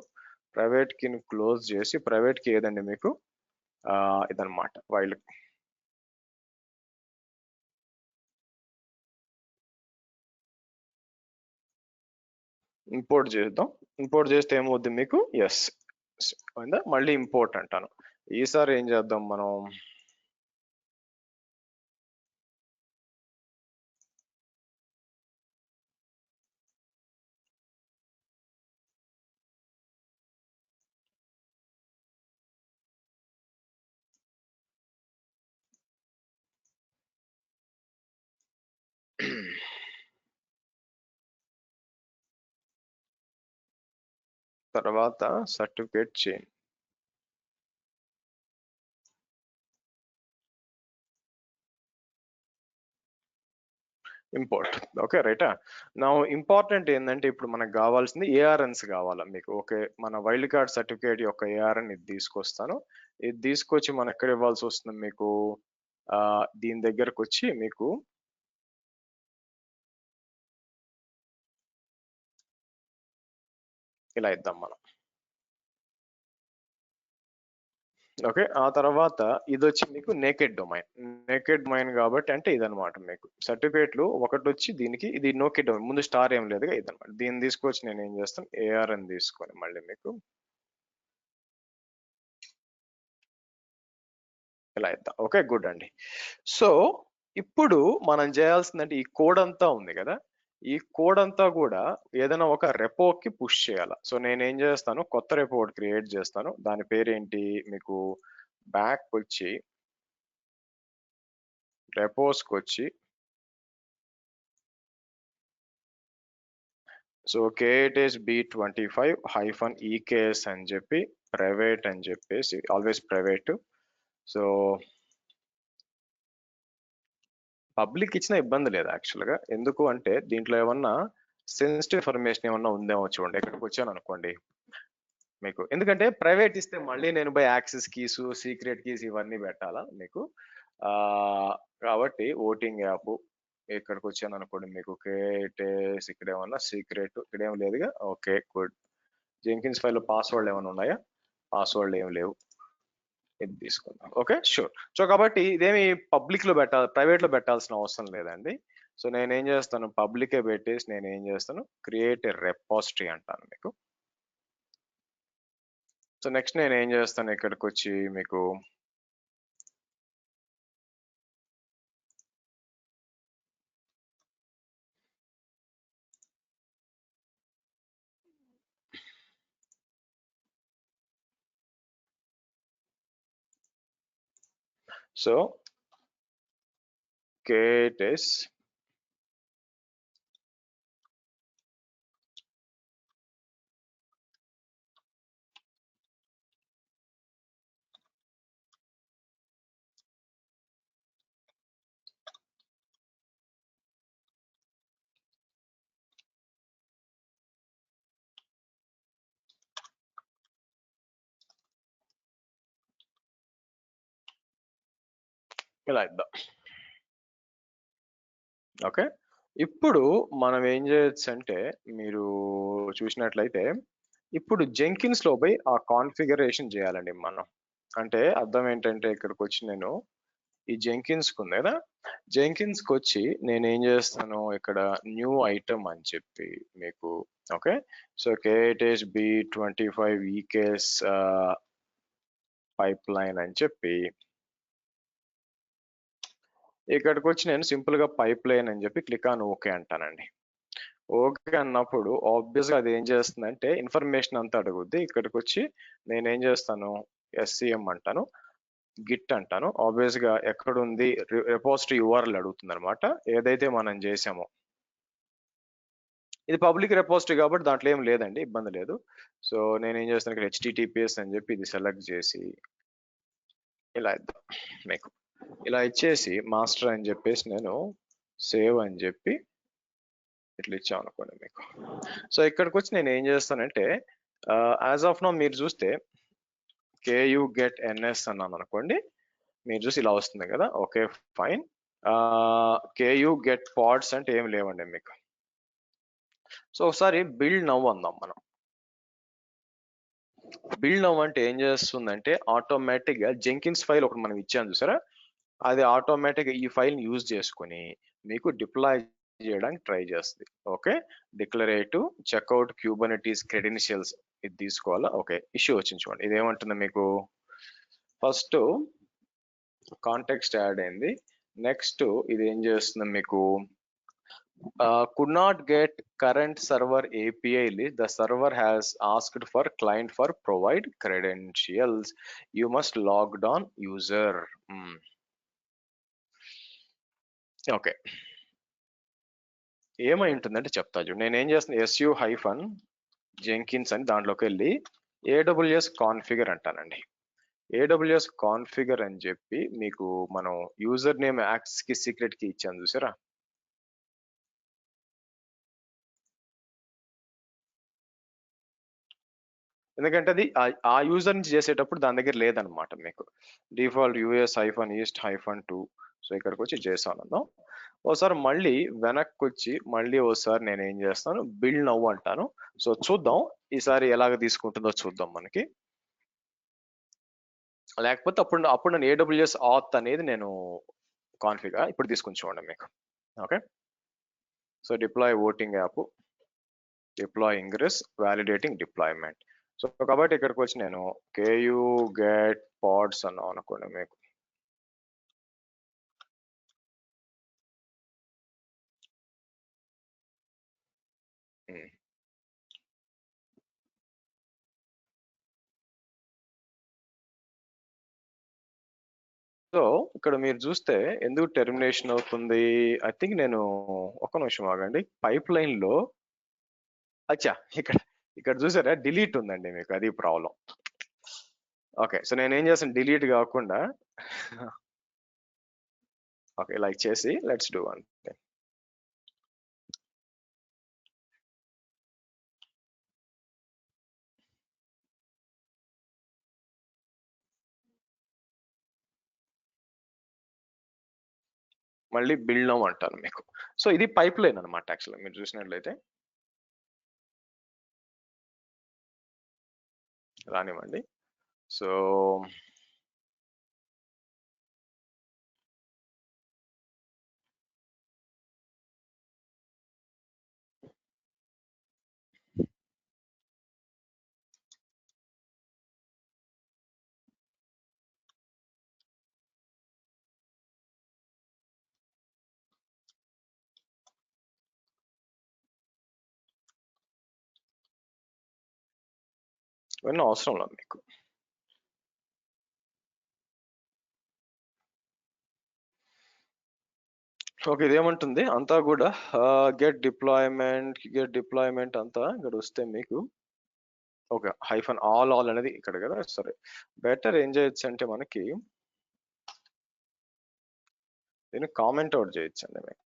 ప్రైవేట్ కీని క్లోజ్ చేసి ప్రైవేట్ కీ ఏదండి మీకు ఇదన్నమాట వైల్డ్. ఇంపోర్ట్ చేద్దాం. ఇంపోర్ట్ చేస్తే ఏమవుద్ది మీకు? ఎస్ మళ్ళీ ఇంపోర్ట్ అంటాను. ఈసారి ఏం చేద్దాం మనం, తర్వాత సర్టిఫికేట్ చేంజ్ ఇంపోర్ట్. ఓకే రైటా? నా ఇంపార్టెంట్ ఏంటంటే ఇప్పుడు మనకు కావాల్సింది ARNs కావాలా మీకు. ఓకే, మన వైల్డ్ కార్డ్ సర్టిఫికేట్ యొక్క ARN ఇది తీసుకొస్తాను. ఇది తీసుకొచ్చి మనం ఎక్కడ ఇవ్వాల్సి వస్తుంది మీకు? దీని దగ్గరకు వచ్చి మీకు ఇలా ఇద్దాం మనం. ఓకే, ఆ తర్వాత ఇది వచ్చి మీకు నేకెడ్ డొమైన్ కాబట్టి అంటే ఇదనమాట. మీకు సర్టిఫికేట్లు ఒకటి వచ్చి దీనికి ఇది నేకెడ్ డొమైన్, ముందు స్టార్ ఏం లేదుగా, ఇదనమాట. దీన్ని తీసుకొచ్చి నేను ఏం చేస్తాను ARN తీసుకొని మళ్ళీ మీకు ఇలా ఇద్దాం. ఓకే, గుడ్ అండి. సో ఇప్పుడు మనం చేయాల్సిందంటే ఈ కోడ్ అంతా ఉంది కదా, ఈ కోడ్ అంతా కూడా ఏదైనా ఒక రెపోకి పుష్ చేయాలి. సో నేను ఏం చేస్తాను, కొత్త రెపో క్రియేట్ చేస్తాను. దాని పేరేంటి మీకు, బ్యాక్ వచ్చి రెపోస్కి వచ్చి సో k8s b25 -EKS అని చెప్పి ప్రైవేట్ అని చెప్పేసి, ఆల్వేస్ ప్రైవేట్. సో పబ్లిక్ ఇచ్చిన ఇబ్బంది లేదు యాక్చువల్గా. ఎందుకు అంటే దీంట్లో ఏమన్నా సెన్సిటివ్ ఇన్ఫర్మేషన్ ఏమన్నా ఉందేమో చూడండి. ఇక్కడికి వచ్చాను అనుకోండి మీకు, ఎందుకంటే ప్రైవేట్ ఇస్తే మళ్ళీ నేను by access keys, secret keys ఇవన్నీ పెట్టాలా మీకు. కాబట్టి ఓటింగ్ యాప్ ఇక్కడికి వచ్చాను అనుకోండి, మీకు కేటేస్ ఇక్కడ ఏమన్నా సీక్రెట్ ఇక్కడ ఏం లేదుగా. Okay, good. జెంకిన్స్ ఫైల్లో పాస్వర్డ్ ఏమైనా ఉన్నాయా? పాస్వర్డ్ ఏం లేవు. ఇది తీసుకుందాం. Okay, sure. సో కాబట్టి ఇదేమి పబ్లిక్ లో ప్రైవేట్ లో పెట్టాల్సిన అవసరం లేదండి. సో నేను ఏం చేస్తాను, పబ్లికే పెట్టేసి నేను ఏం చేస్తాను, క్రియేట్ ఎ రెపాజిటరీ అంటాను మీకు. సో నెక్స్ట్ నేను ఏం చేస్తాను, ఇక్కడికి వచ్చి మీకు సో కేటెస్ ఇలా ఇద్దాం. ఓకే, ఇప్పుడు మనం ఏం చేయొచ్చు అంటే, మీరు చూసినట్లయితే ఇప్పుడు జెంకిన్స్ లో పోయి ఆ కాన్ఫిగరేషన్ చేయాలండి మనం. అంటే అర్థం ఏంటంటే, ఇక్కడికి వచ్చి నేను ఈ జెంకిన్స్ కు ఉంది కదా, జెంకిన్స్ కి వచ్చి నేను ఏం చేస్తాను, ఇక్కడ న్యూ ఐటమ్ అని చెప్పి మీకు. Okay, so KTS B25 EKS pipeline అని చెప్పి ఇక్కడికి వచ్చి నేను సింపుల్ గా పైప్ లైన్ అని చెప్పి క్లిక్ ఆన్ ఓకే అంటానండి. ఓకే అన్నప్పుడు ఆబ్వియస్ గా అది ఏం చేస్తుందంటే ఇన్ఫర్మేషన్ అంతా అడుగుద్ది. ఇక్కడికి వచ్చి నేను ఏం చేస్తాను, SCM అంటాను, గిట్ అంటాను. ఆబ్వియస్ గా ఎక్కడుంది, రిపోజిటరీ URL అడుగుతుంది అనమాట, ఏదైతే మనం చేసామో. ఇది పబ్లిక్ రిపోజిటరీ కాబట్టి దాంట్లో ఏం లేదండి, ఇబ్బంది లేదు. సో నేను ఏం చేస్తాను, ఇక్కడ HTTPS అని చెప్పి ఇది సెలెక్ట్ చేసి ఇలా ఇద్దాం మీకు. ఇలా ఇచ్చేసి మాస్టర్ అని చెప్పేసి నేను సేవ్ అని చెప్పి ఇట్లా ఇచ్చాం అనుకోండి మీకు. సో ఇక్కడికి వచ్చి నేను ఏం చేస్తానంటే, యాజ్ ఆఫ్ నౌ మీరు చూస్తే KU get NS అన్నాను అనుకోండి, మీరు చూసి ఇలా వస్తుంది కదా. Okay fine. KU get pods అంటే ఏం లేవండి మీకు. సో ఒకసారి బిల్డ్ నవ్ అందాం మనం. బిల్డ్ నవ్ అంటే ఏం చేస్తుందంటే ఆటోమేటిక్ గా జెంకిన్స్ ఫైల్ ఒకటి మనం ఇచ్చాను చూసారా, అది ఆటోమేటిక్ ఈ ఫైల్ యూజ్ చేసుకుని మీకు డిప్లాయ్ చేయడానికి ట్రై చేస్తుంది. Okay, declarative checkout Kubernetes credentials ఇది తీసుకోవాలా. ఓకే, ఇష్యూ వచ్చింది చూడండి. ఇది ఏమంటుంది మీకు, ఫస్ట్ కాంటెక్స్ట్ యాడ్ అయింది. నెక్స్ట్ ఇది ఏం చేస్తుంది మీకు, could not get current server API list. The server has asked for client for provide credentials. You must logged on user. Okay, ఏమై ఉంటుందంటే చెప్తా చూడు. నేను ఏం చేస్తాను, SU-Jenkins అని దాంట్లోకి వెళ్ళి AWS కాన్ఫిగర్ అంటానండి. AWS కాన్ఫిగర్ అని చెప్పి మీకు మనం యూజర్ నేమ్ యాక్సెస్ కి సీక్రెట్ కి ఇచ్చాను చూసారా. ఎందుకంటే అది ఆ యూజర్ నుంచి చేసేటప్పుడు దాని దగ్గర లేదనమాట మీకు. Default US-East-2. సో ఇక్కడికి వచ్చి చేసాను అందాం. ఒకసారి మళ్ళీ వెనక్కి వచ్చి మళ్ళీ ఒకసారి నేను ఏం చేస్తాను, బిల్డ్ నవ్ అంటాను. సో చూద్దాం ఈసారి ఎలాగ తీసుకుంటుందో చూద్దాం మనకి. లేకపోతే అప్పుడు నేను AWS auth అనేది నేను కాన్ఫిగర్ ఇప్పుడు తీసుకుని చూడండి మీకు. Okay, so deploy voting app, deploy ingress, validating deployment. So కాబట్టి ఇక్కడికి వచ్చి నేను KU get pods అన్నాం అనుకోండి మీకు. సో ఇక్కడ మీరు చూస్తే ఎందుకు టెర్మినేషన్ అవుతుంది, ఐ థింక్ నేను ఒక నిమిషం ఆగండి. పైప్ లైన్ లో అచ్చా ఇక్కడ చూసారా డిలీట్ ఉందండి మీకు, అది ప్రాబ్లం. ఓకే, సో నేను ఏం చేస్తాను, డిలీట్ కాకుండా ఓకే ఇలా ఇచ్చేసి లెట్స్ డూ వన్ థింగ్. మళ్ళీ బిల్డ్ నౌ అంటాను మీకు. సో ఇది పైప్ లైన్ అనమాట యాక్చువల్గా మీరు చూసినట్లయితే. రానివ్వండి. సో ఇవన్నీ అవసరం లేదు మీకు. ఓకే, ఇదేమంటుంది అంతా కూడా గెట్ డిప్లాయ్మెంట్ అంతా ఇక్కడ వస్తే మీకు ఓకే హైఫన్ ఆల్ అనేది ఇక్కడ కదా. సరే, బెటర్ ఏం చేయొచ్చు అంటే మనకి దీన్ని కామెంట్ అవుట్ చేయొచ్చు అండి మీకు.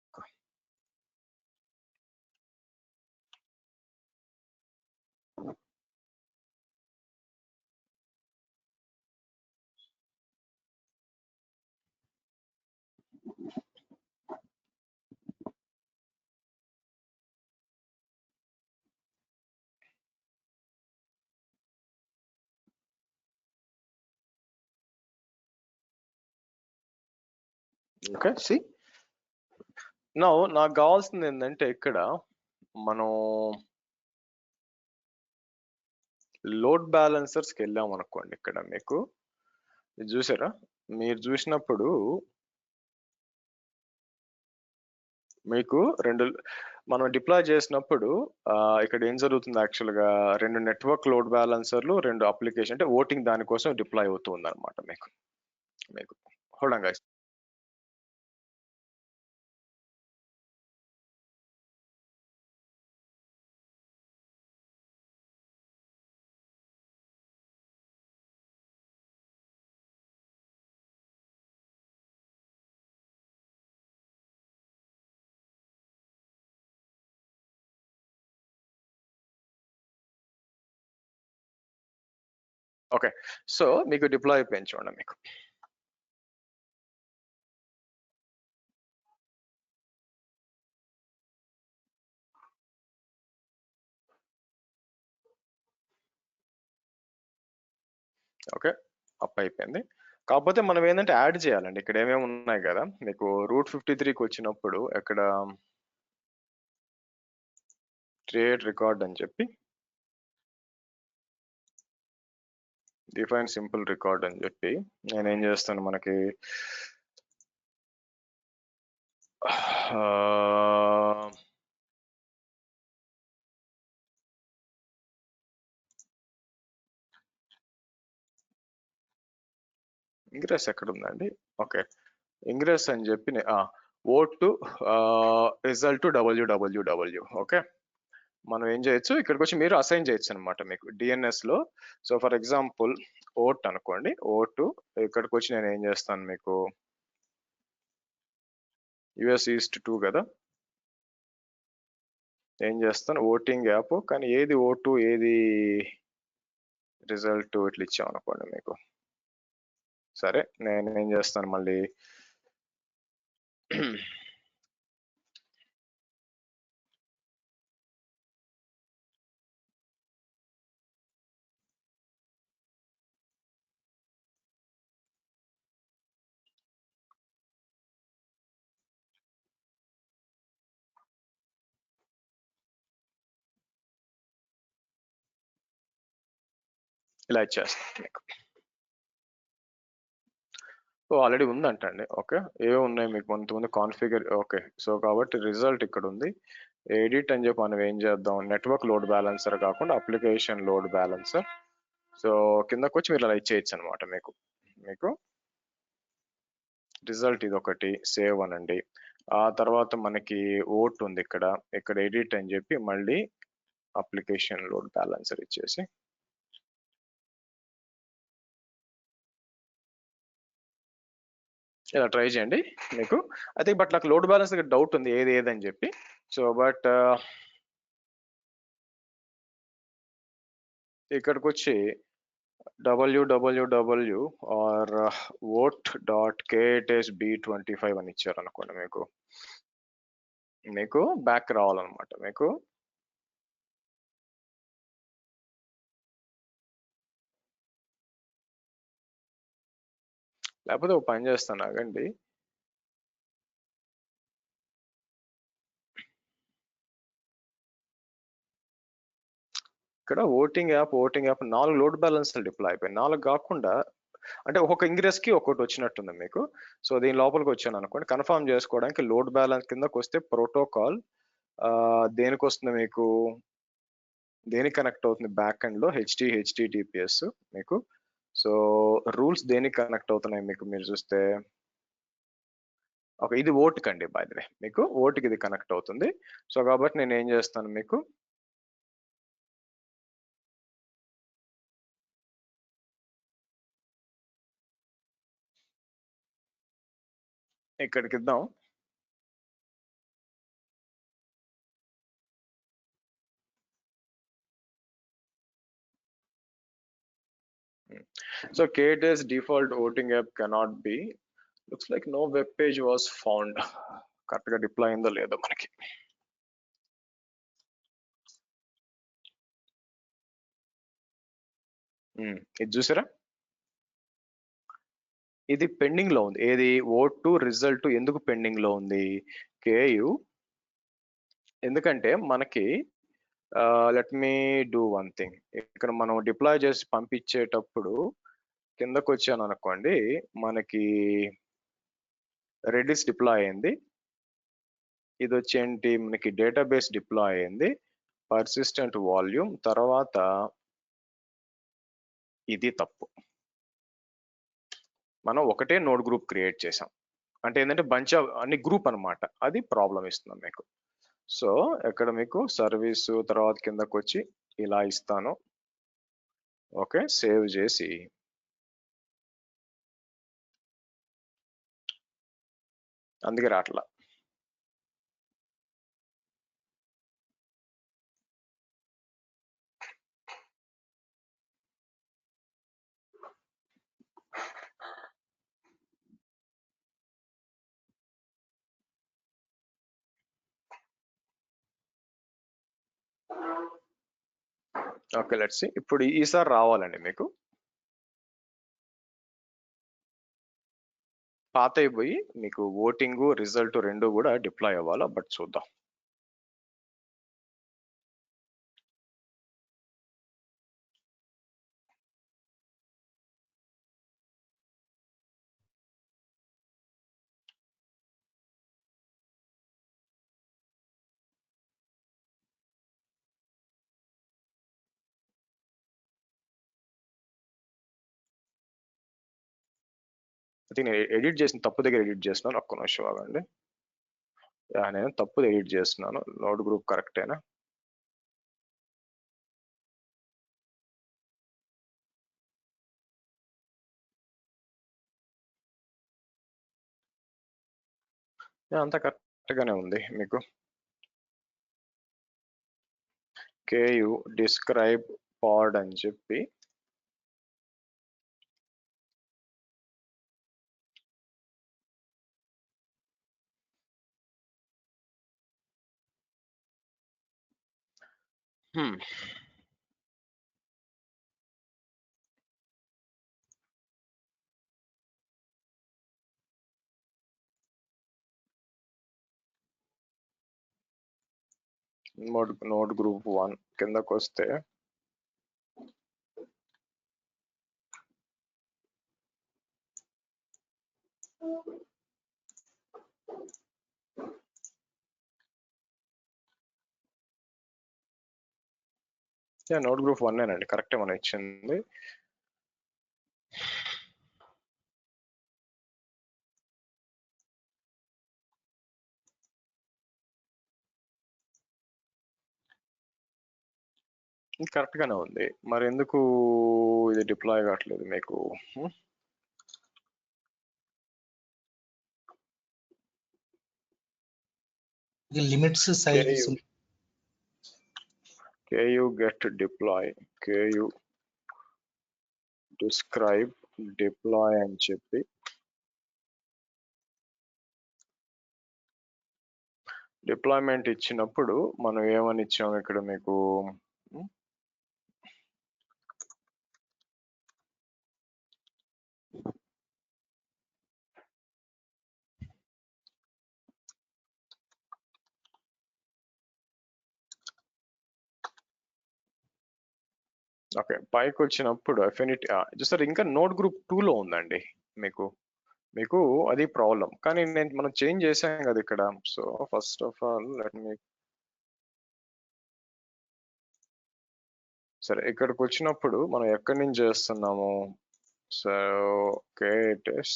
ఓకే, సి నౌ నాకు కావాల్సింది ఏంటంటే ఇక్కడ మనం లోడ్ బ్యాలెన్సర్స్కి వెళ్ళాం అనుకోండి. ఇక్కడ మీకు ఇది చూసారా, మీరు చూసినప్పుడు మీకు మనం డిప్లాయ్ చేసినప్పుడు ఇక్కడ ఏం జరుగుతుంది యాక్చువల్గా 2 నెట్వర్క్ లోడ్ బ్యాలెన్సర్లు 2 అప్లికేషన్ అంటే ఓటింగ్ దానికోసం డిప్లాయ్ అవుతుంది అనమాట మీకు. Hold on guys. Okay, so మీకు డిప్లాయ్ అయిపోయింది చూడండి మీకు. ఓకే, అప్ అయిపోయింది. కాకపోతే మనం ఏంటంటే యాడ్ చేయాలండి. ఇక్కడ ఏమేమి ఉన్నాయి కదా మీకు. రూట్ 53కి వచ్చినప్పుడు ఇక్కడ క్రియేట్ రికార్డ్ అని చెప్పి డిఫైన్ సింపుల్ రికార్డ్ అని చెప్పి నేనేం చేస్తాను మనకి ఇంగ్రెస్ ఎక్కడ ఉందండి. ఓకే, ఇంగ్రెస్ అని చెప్పి vote to result www. Okay, మనం ఏం చేయొచ్చు ఇక్కడికి వచ్చి మీరు అసైన్ చేయొచ్చు అనమాట మీకు డిఎన్ఎస్ లో. సో ఫర్ ఎగ్జాంపుల్ ఓట్ అనుకోండి. ఓట్ ఇక్కడికి వచ్చి నేను ఏం చేస్తాను మీకు యుఎస్ ఈస్ట్ 2 కదా. ఏం చేస్తాను ఓటింగ్ యాప్, కానీ ఏది ఓటు ఏది రిజల్ట్ ఇట్లా ఇచ్చాం అనుకోండి మీకు. సరే, నేను ఏం చేస్తాను మళ్ళీ ఇలా ఇచ్చేస్తాను మీకు. ఆల్రెడీ ఉందంటండి. ఓకే, ఏవో ఉన్నాయి మీకు కొంతమంది కాన్ఫిగర్. ఓకే, సో కాబట్టి రిజల్ట్ ఇక్కడ ఉంది. ఎడిట్ అని చెప్పి మనం ఏం చేద్దాం, నెట్వర్క్ లోడ్ బ్యాలెన్సర్ కాకుండా అప్లికేషన్ లోడ్ బ్యాలెన్సర్. సో కిందకు వచ్చి మీరు అలా ఇచ్చేయచ్చు అనమాట మీకు. రిజల్ట్ ఇది ఒకటి సేవ్ అనండి. ఆ తర్వాత మనకి ఓట్ ఉంది ఇక్కడ ఎడిట్ అని చెప్పి మళ్ళీ అప్లికేషన్ లోడ్ బ్యాలెన్సర్ ఇచ్చేసి ఇలా ట్రై చేయండి మీకు. అయితే బట్ నాకు లోడ్ బ్యాలెన్స్ దగ్గర డౌట్ ఉంది ఏదని చెప్పి. సో బట్ ఇక్కడికి వచ్చి www or vote.k8sb25 అని ఇచ్చారు అనుకోండి, మీకు బ్యాక్ రావాలన్నమాట. మీకు లేకపోతే ఒక పని చేస్తాను, ఆగండి. ఇక్కడ ఓటింగ్ యాప్ 4 లోడ్ బ్యాలెన్స్లు డిప్లాయ్ అయిపోయి, 4 కాకుండా అంటే ఒక్కొక్క ఇంగ్రెస్ కి ఒక్కొక్కటి వచ్చినట్టుంది మీకు. సో దీని లోపలికి వచ్చాను అనుకోండి, కన్ఫర్మ్ చేసుకోవడానికి లోడ్ బ్యాలెన్స్ కిందకి వస్తే ప్రోటోకాల్ దేనికి వస్తుంది మీకు, దేనికి కనెక్ట్ అవుతుంది బ్యాక్ ఎండ్ లో, హెచ్టిటిపిఎస్ మీకు. సో రూల్స్ దేనికి కనెక్ట్ అవుతున్నాయి మీకు, మీరు చూస్తే ఓకే, ఇది ఓటుకి అండి, బై ద వే మీకు ఓటుకి ఇది కనెక్ట్ అవుతుంది. సో కాబట్టి నేను ఏం చేస్తాను, మీకు ఇక్కడికి ఇద్దాం. So KDS default voting app cannot be, looks like no web page was found. Correct గా డిప్లాయ్ అయిందో లేదో మనకి. ఇది చూసారా, ఇది పెండింగ్ లో ఉంది. ఏది ఓట్ రిజల్ట్ ఎందుకు పెండింగ్ లో ఉంది, కేయు, ఎందుకంటే మనకి let me do one thing. ఇక్కడ మనం డిప్లాయ్ చేసి పంపించేటప్పుడు కిందకు వచ్చాను అనుకోండి, మనకి రెడిస్ డిప్లాయ్ అయింది, ఇది వచ్చేంటి మనకి డేటాబేస్ డిప్లాయ్ అయింది, పర్సిస్టెంట్ వాల్యూమ్, తర్వాత ఇది తప్పు. మనం ఒకటే నోడ్ గ్రూప్ క్రియేట్ చేసాం, అంటే ఏంటంటే బంచ్ ఆఫ్ అన్ని గ్రూప్ అన్నమాట, అది ప్రాబ్లం ఇస్తున్నాం మీకు. సో ఇక్కడ మీకు సర్వీసు తర్వాత కిందకు వచ్చి ఇలా ఇస్తాను. ఓకే, సేవ్ చేసి అందుకే రాట్లా. ఓకే లెట్స్ సీ, ఇప్పుడు ఈసారి రావాలండి మీకు. పాత అయిపోయి మీకు ఓటింగ్ రిజల్ట్ రెండు కూడా డిప్లాయ్ అవ్వాలా, బట్ చూద్దాం. అయితే నేను ఎడిట్ చేసిన తప్పు దగ్గర ఎడిట్ చేస్తున్నాను, ఒక్క నిమిషం ఆగండి. నేను తప్పు ఎడిట్ చేస్తున్నాను, నోడ్ గ్రూప్ కరెక్టేనా. అంతా కరెక్ట్ గానే ఉంది మీకు. కేయు డిస్క్రైబ్ పాడ్ అని చెప్పి నోడ్ గ్రూప్ 1 కిందకు వస్తే నోడ్ గ్రూప్ 1 అండి, కరెక్టే మనం ఇచ్చింది. కరెక్ట్ గానే ఉంది, మరి ఎందుకు ఇది డిప్లాయ్ కావట్లేదు మీకు. Limits size KU get deploy, KU describe deploy అని చెప్పి డిప్లాయ్మెంట్ ఇచ్చినప్పుడు మనం ఏమని ఇచ్చాము ఇక్కడ మీకు ఓకే పైకి వచ్చినప్పుడు అఫినిటీ చూస్తారు ఇంకా నోడ్ గ్రూప్ 2లో ఉందండి మీకు మీకు అది ప్రాబ్లం కానీ మనం చేంజ్ చేసాం కదా ఇక్కడ so first of all let me సరే ఇక్కడికి వచ్చినప్పుడు మనం ఎక్కడి నుంచి చేస్తున్నాము so okay it is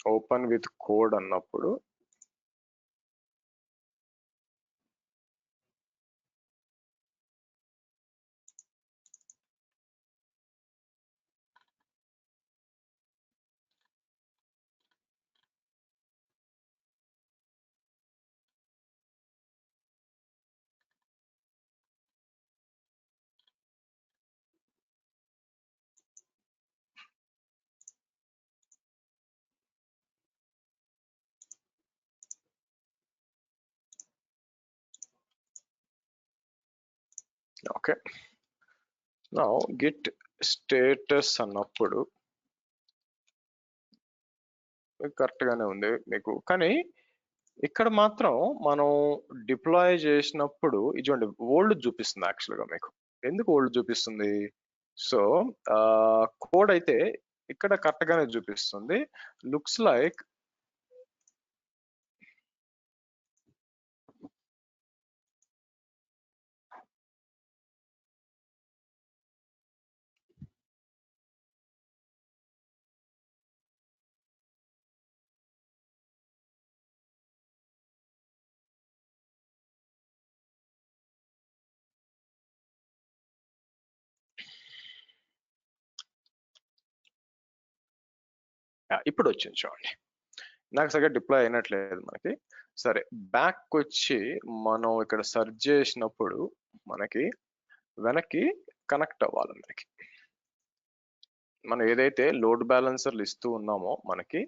open with code అన్నప్పుడు ఓకే నా గిట్ స్టేటస్ అన్నప్పుడు కరెక్ట్ గానే ఉంది మీకు కానీ ఇక్కడ మాత్రం మనం డిప్లాయ్ చేసినప్పుడు ఇటువంటి ఓల్డ్ చూపిస్తుంది యాక్చువల్గా మీకు ఎందుకు ఓల్డ్ చూపిస్తుంది సో కోడ్ అయితే ఇక్కడ కరెక్ట్ గానే చూపిస్తుంది లుక్స్ లైక్ ఇప్పుడు వచ్చింది చూడండి నాకు సరిగ్గా డిప్లాయ్ అయినట్లేదు మనకి సరే బ్యాక్ వచ్చి మనం ఇక్కడ సెర్చ్ చేసినప్పుడు మనకి వెనక్కి కనెక్ట్ అవ్వాలి మనకి మనం ఏదైతే లోడ్ బ్యాలెన్సర్లు ఇస్తూ ఉన్నామో మనకి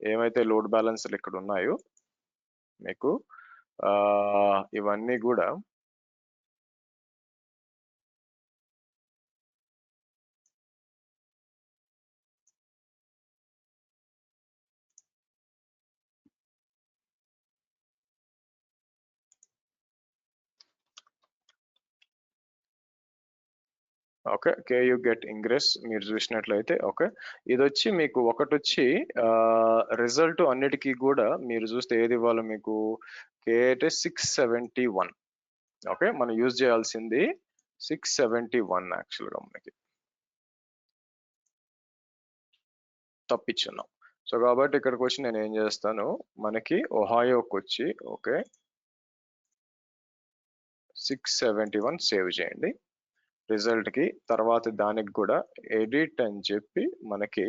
ఏమైతే లోడ్ బ్యాలెన్సర్లు ఇక్కడ ఉన్నాయో మీకు ఇవన్నీ కూడా ఓకే కేయూ గెట్ ఇంగ్రెస్ మీరు చూసినట్లయితే ఓకే ఇది వచ్చి మీకు ఒకటి వచ్చి రిజల్ట్ అన్నిటికీ కూడా మీరు చూస్తే ఏది ఇవ్వాలి మీకు కేట్ 671 ఓకే మనం యూజ్ చేయాల్సింది 671 యాక్చువల్గా మనకి తప్పించున్నాం సో కాబట్టి ఇక్కడికి వచ్చి నేను ఏం చేస్తాను మనకి ఒహాయోకి వచ్చి ఓకే 671 సేవ్ చేయండి రిజల్ట్ కి తర్వాత దానికి కూడా ఎడిట్ అని చెప్పి మనకి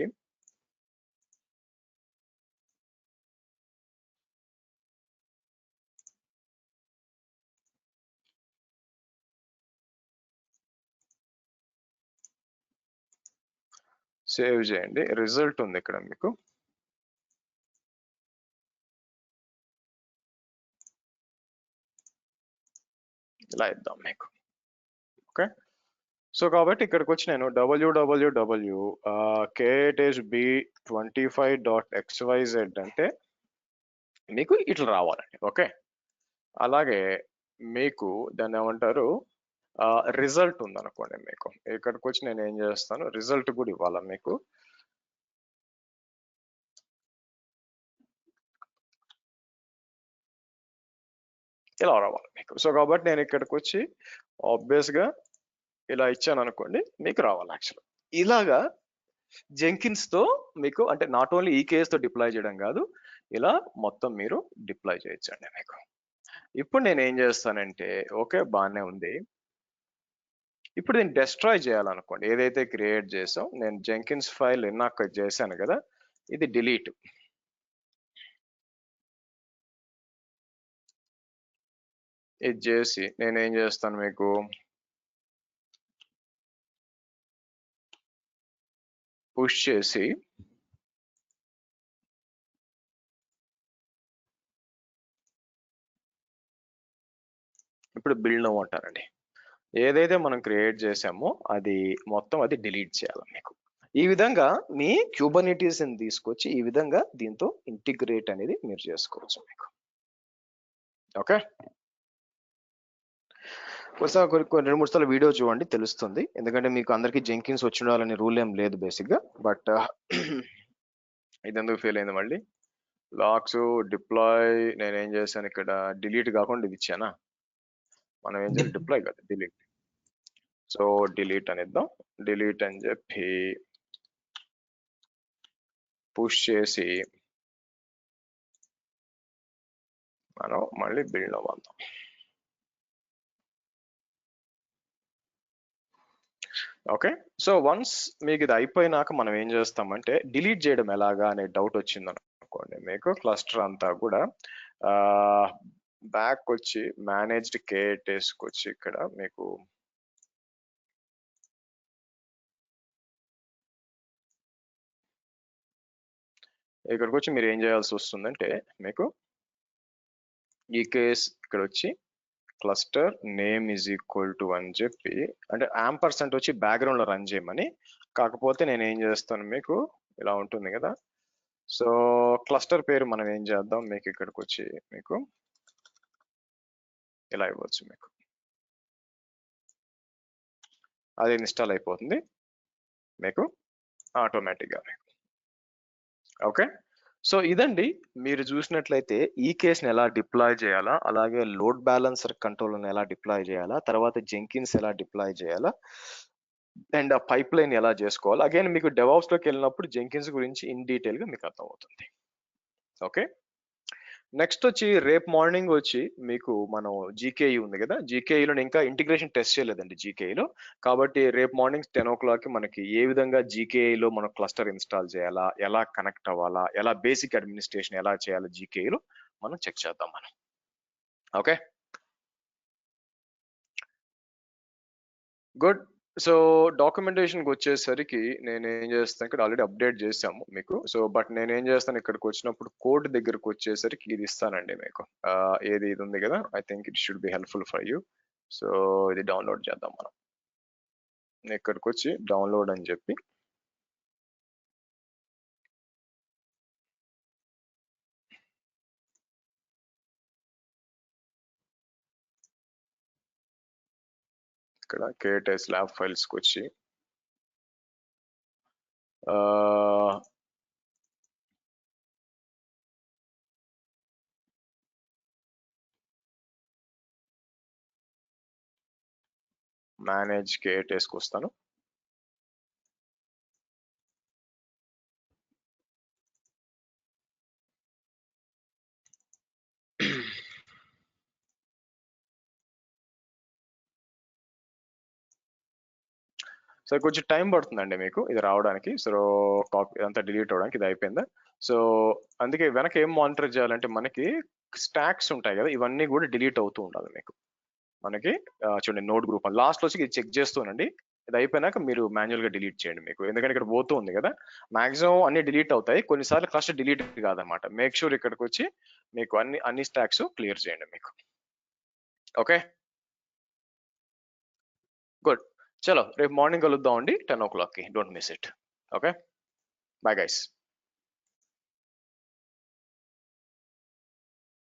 సేవ్ చేయండి రిజల్ట్ ఉంది ఇక్కడ మీకు ఇలా ఇద్దాం మీకు ఓకే సో కాబట్టి ఇక్కడికి వచ్చి నేను www k-b25.xyz అంటే మీకు ఇట్లా రావాలండి ఓకే అలాగే మీకు దాన్ని ఏమంటారు రిజల్ట్ ఉందనుకోండి మీకు ఇక్కడికి వచ్చి నేను ఏం చేస్తాను రిజల్ట్ కూడా ఇవ్వాలి మీకు ఇలా రావాలి మీకు సో కాబట్టి నేను ఇక్కడికి వచ్చి ఆబ్వియస్ గా ఇలా ఇచ్చాను అనుకోండి మీకు రావాలి యాక్చువల్ ఇలాగా జెంకిన్స్ తో మీకు అంటే నాట్ ఓన్లీ ఈ కేస్ తో డిప్లాయ్ చేయడం కాదు ఇలా మొత్తం మీరు డిప్లాయ్ చేయొచ్చండి మీకు ఇప్పుడు నేను ఏం చేస్తానంటే ఓకే బాగానే ఉంది ఇప్పుడు నేను డెస్ట్రాయ్ చేయాలనుకోండి ఏదైతే క్రియేట్ చేసాం నేను జెంకిన్స్ ఫైల్ ఎన్నాక చేశాను కదా ఇది డిలీట్ ఇది చేసి నేను ఏం చేస్తాను మీకు పుష్ చేసి ఇప్పుడు బిల్డ్ నౌ అంటారండి. ఏదైతే మనం క్రియేట్ చేసామో అది మొత్తం అది డిలీట్ చేయాలి మీకు. ఈ విధంగా మీ క్యూబర్నిటీస్ ని తీసుకొచ్చి ఈ విధంగా దీంతో ఇంటిగ్రేట్ అనేది మీరు చేసుకోవచ్చు మీకు. ఓకే, ఒకసారి రెండు మూడు సార్లు వీడియో చూడండి, తెలుస్తుంది. ఎందుకంటే మీకు అందరికీ జెంకిన్స్ వచ్చి ఉండాలనే రూల్ ఏం లేదు బేసిక్ గా. బట్ ఇది ఎందుకు ఫెయిల్ అయింది మళ్ళీ? లాక్స్ డిప్లాయ్ నేనేం చేశాను ఇక్కడ, డిలీట్ కాకుండా ఇది ఇచ్చానా? మనం ఏం చేయాలి, డిప్లాయ్ కదా, డిలీట్. సో డిలీట్ అనేద్దాం. డిలీట్ అని చెప్పి పుష్ చేసి మనం మళ్ళీ బిల్డ్ అవ్వద్దాం. ఓకే, సో వన్స్ మీకు ఇది అయిపోయినాక మనం ఏం చేస్తామంటే డిలీట్ చేయడం ఎలాగా అనే డౌట్ వచ్చింది అనుకోండి మీకు. క్లస్టర్ అంతా కూడా బ్యాక్ వచ్చి మేనేజ్డ్ కేటెస్కి వచ్చి ఇక్కడ మీకు ఇక్కడికి వచ్చి మీరు ఏం చేయాల్సి వస్తుందంటే మీకు ఈ కేస్ ఇక్కడ వచ్చి cluster name is equal to అని చెప్పి, అంటే యాంపర్సెంట్ వచ్చి బ్యాక్గ్రౌండ్ లో రన్ చేయమని. కాకపోతే నేను ఏం చేస్తాను మీకు ఇలా ఉంటుంది కదా. సో క్లస్టర్ పేరు మనం ఏం చేద్దాం, మీకు ఇక్కడికి వచ్చి మీకు ఇలా ఇవ్వచ్చు. మీకు అది ఇన్స్టాల్ అయిపోతుంది మీకు ఆటోమేటిక్గా. ఓకే, సో ఇదండి మీరు చూసినట్లయితే ఈ కేసుని ఎలా డిప్లాయ్ చేయాలా, అలాగే లోడ్ బ్యాలెన్సర్ కంట్రోల్ని ఎలా డిప్లాయ్ చేయాలా, తర్వాత జెంకిన్స్ ఎలా డిప్లాయ్ చేయాలా, అండ్ ఆ పైప్ లైన్ ఎలా చేసుకోవాలి. అగైన్ మీకు డెవాప్స్ లోకి వెళ్ళినప్పుడు జెంకిన్స్ గురించి ఇన్ డీటెయిల్ గా మీకు అర్థమవుతుంది. ఓకే, నెక్స్ట్ వచ్చి రేపు మార్నింగ్ వచ్చి మీకు మనం జీకేఈ ఉంది కదా, జీకేఈలో ఇంకా ఇంటిగ్రేషన్ టెస్ట్ చేయలేదండి జీకేఈలో. కాబట్టి రేపు మార్నింగ్ 10 o'clock మనకి ఏ విధంగా జీకేఈలో మనం క్లస్టర్ ఇన్స్టాల్ చేయాలా, ఎలా కనెక్ట్ అవ్వాలా, ఎలా బేసిక్ అడ్మినిస్ట్రేషన్ ఎలా చేయాలా జీకేఈలో మనం చెక్ చేద్దాం మనం. Okay, good. సో డాక్యుమెంటేషన్కి వచ్చేసరికి నేను ఏం చేస్తాను, ఇక్కడ ఆల్రెడీ అప్డేట్ చేసాము మీకు. సో బట్ నేను ఏం చేస్తాను, ఇక్కడికి వచ్చినప్పుడు కోడ్ దగ్గరకు వచ్చేసరికి ఇది ఇస్తానండి మీకు. ఏది ఇది ఉంది కదా, I think it should be helpful for you. So ఇది డౌన్లోడ్ చేద్దాం మనం. ఇక్కడికి వచ్చి డౌన్లోడ్ అని చెప్పి ఇక్కడ KTS ల్యాబ్ ఫైల్స్కి వచ్చి మేనేజ్ KTSకి వస్తాను. సో కొంచెం టైం పడుతుందండి మీకు ఇది రావడానికి. సో కాపీ అంతా డిలీట్ అవడానికి ఇది అయిపోయిందా. సో అందుకే వెనక ఏం మానిటర్ చేయాలంటే మనకి స్టాక్స్ ఉంటాయి కదా, ఇవన్నీ కూడా డిలీట్ అవుతూ ఉండాలి మీకు. మనకి చూడండి నోట్ గ్రూప్ లాస్ట్ వచ్చి ఇది చెక్ చేస్తూనండి. ఇది అయిపోయినాక మీరు మాన్యువల్ గా డిలీట్ చేయండి మీకు, ఎందుకంటే ఇక్కడ పోతూ ఉంది కదా. మాక్సిమం అన్ని డిలీట్ అవుతాయి, కొన్నిసార్లు క్లస్టర్ డిలీట్ కాదనమాట. మేక్ షూర్ ఇక్కడికి వచ్చి మీకు అన్ని స్టాక్స్ క్లియర్ చేయండి మీకు. Okay, good. చలో రేపు మార్నింగ్ కలుద్దాం అండి 10 o'clock కి. Don't miss it. Okay, bye guys.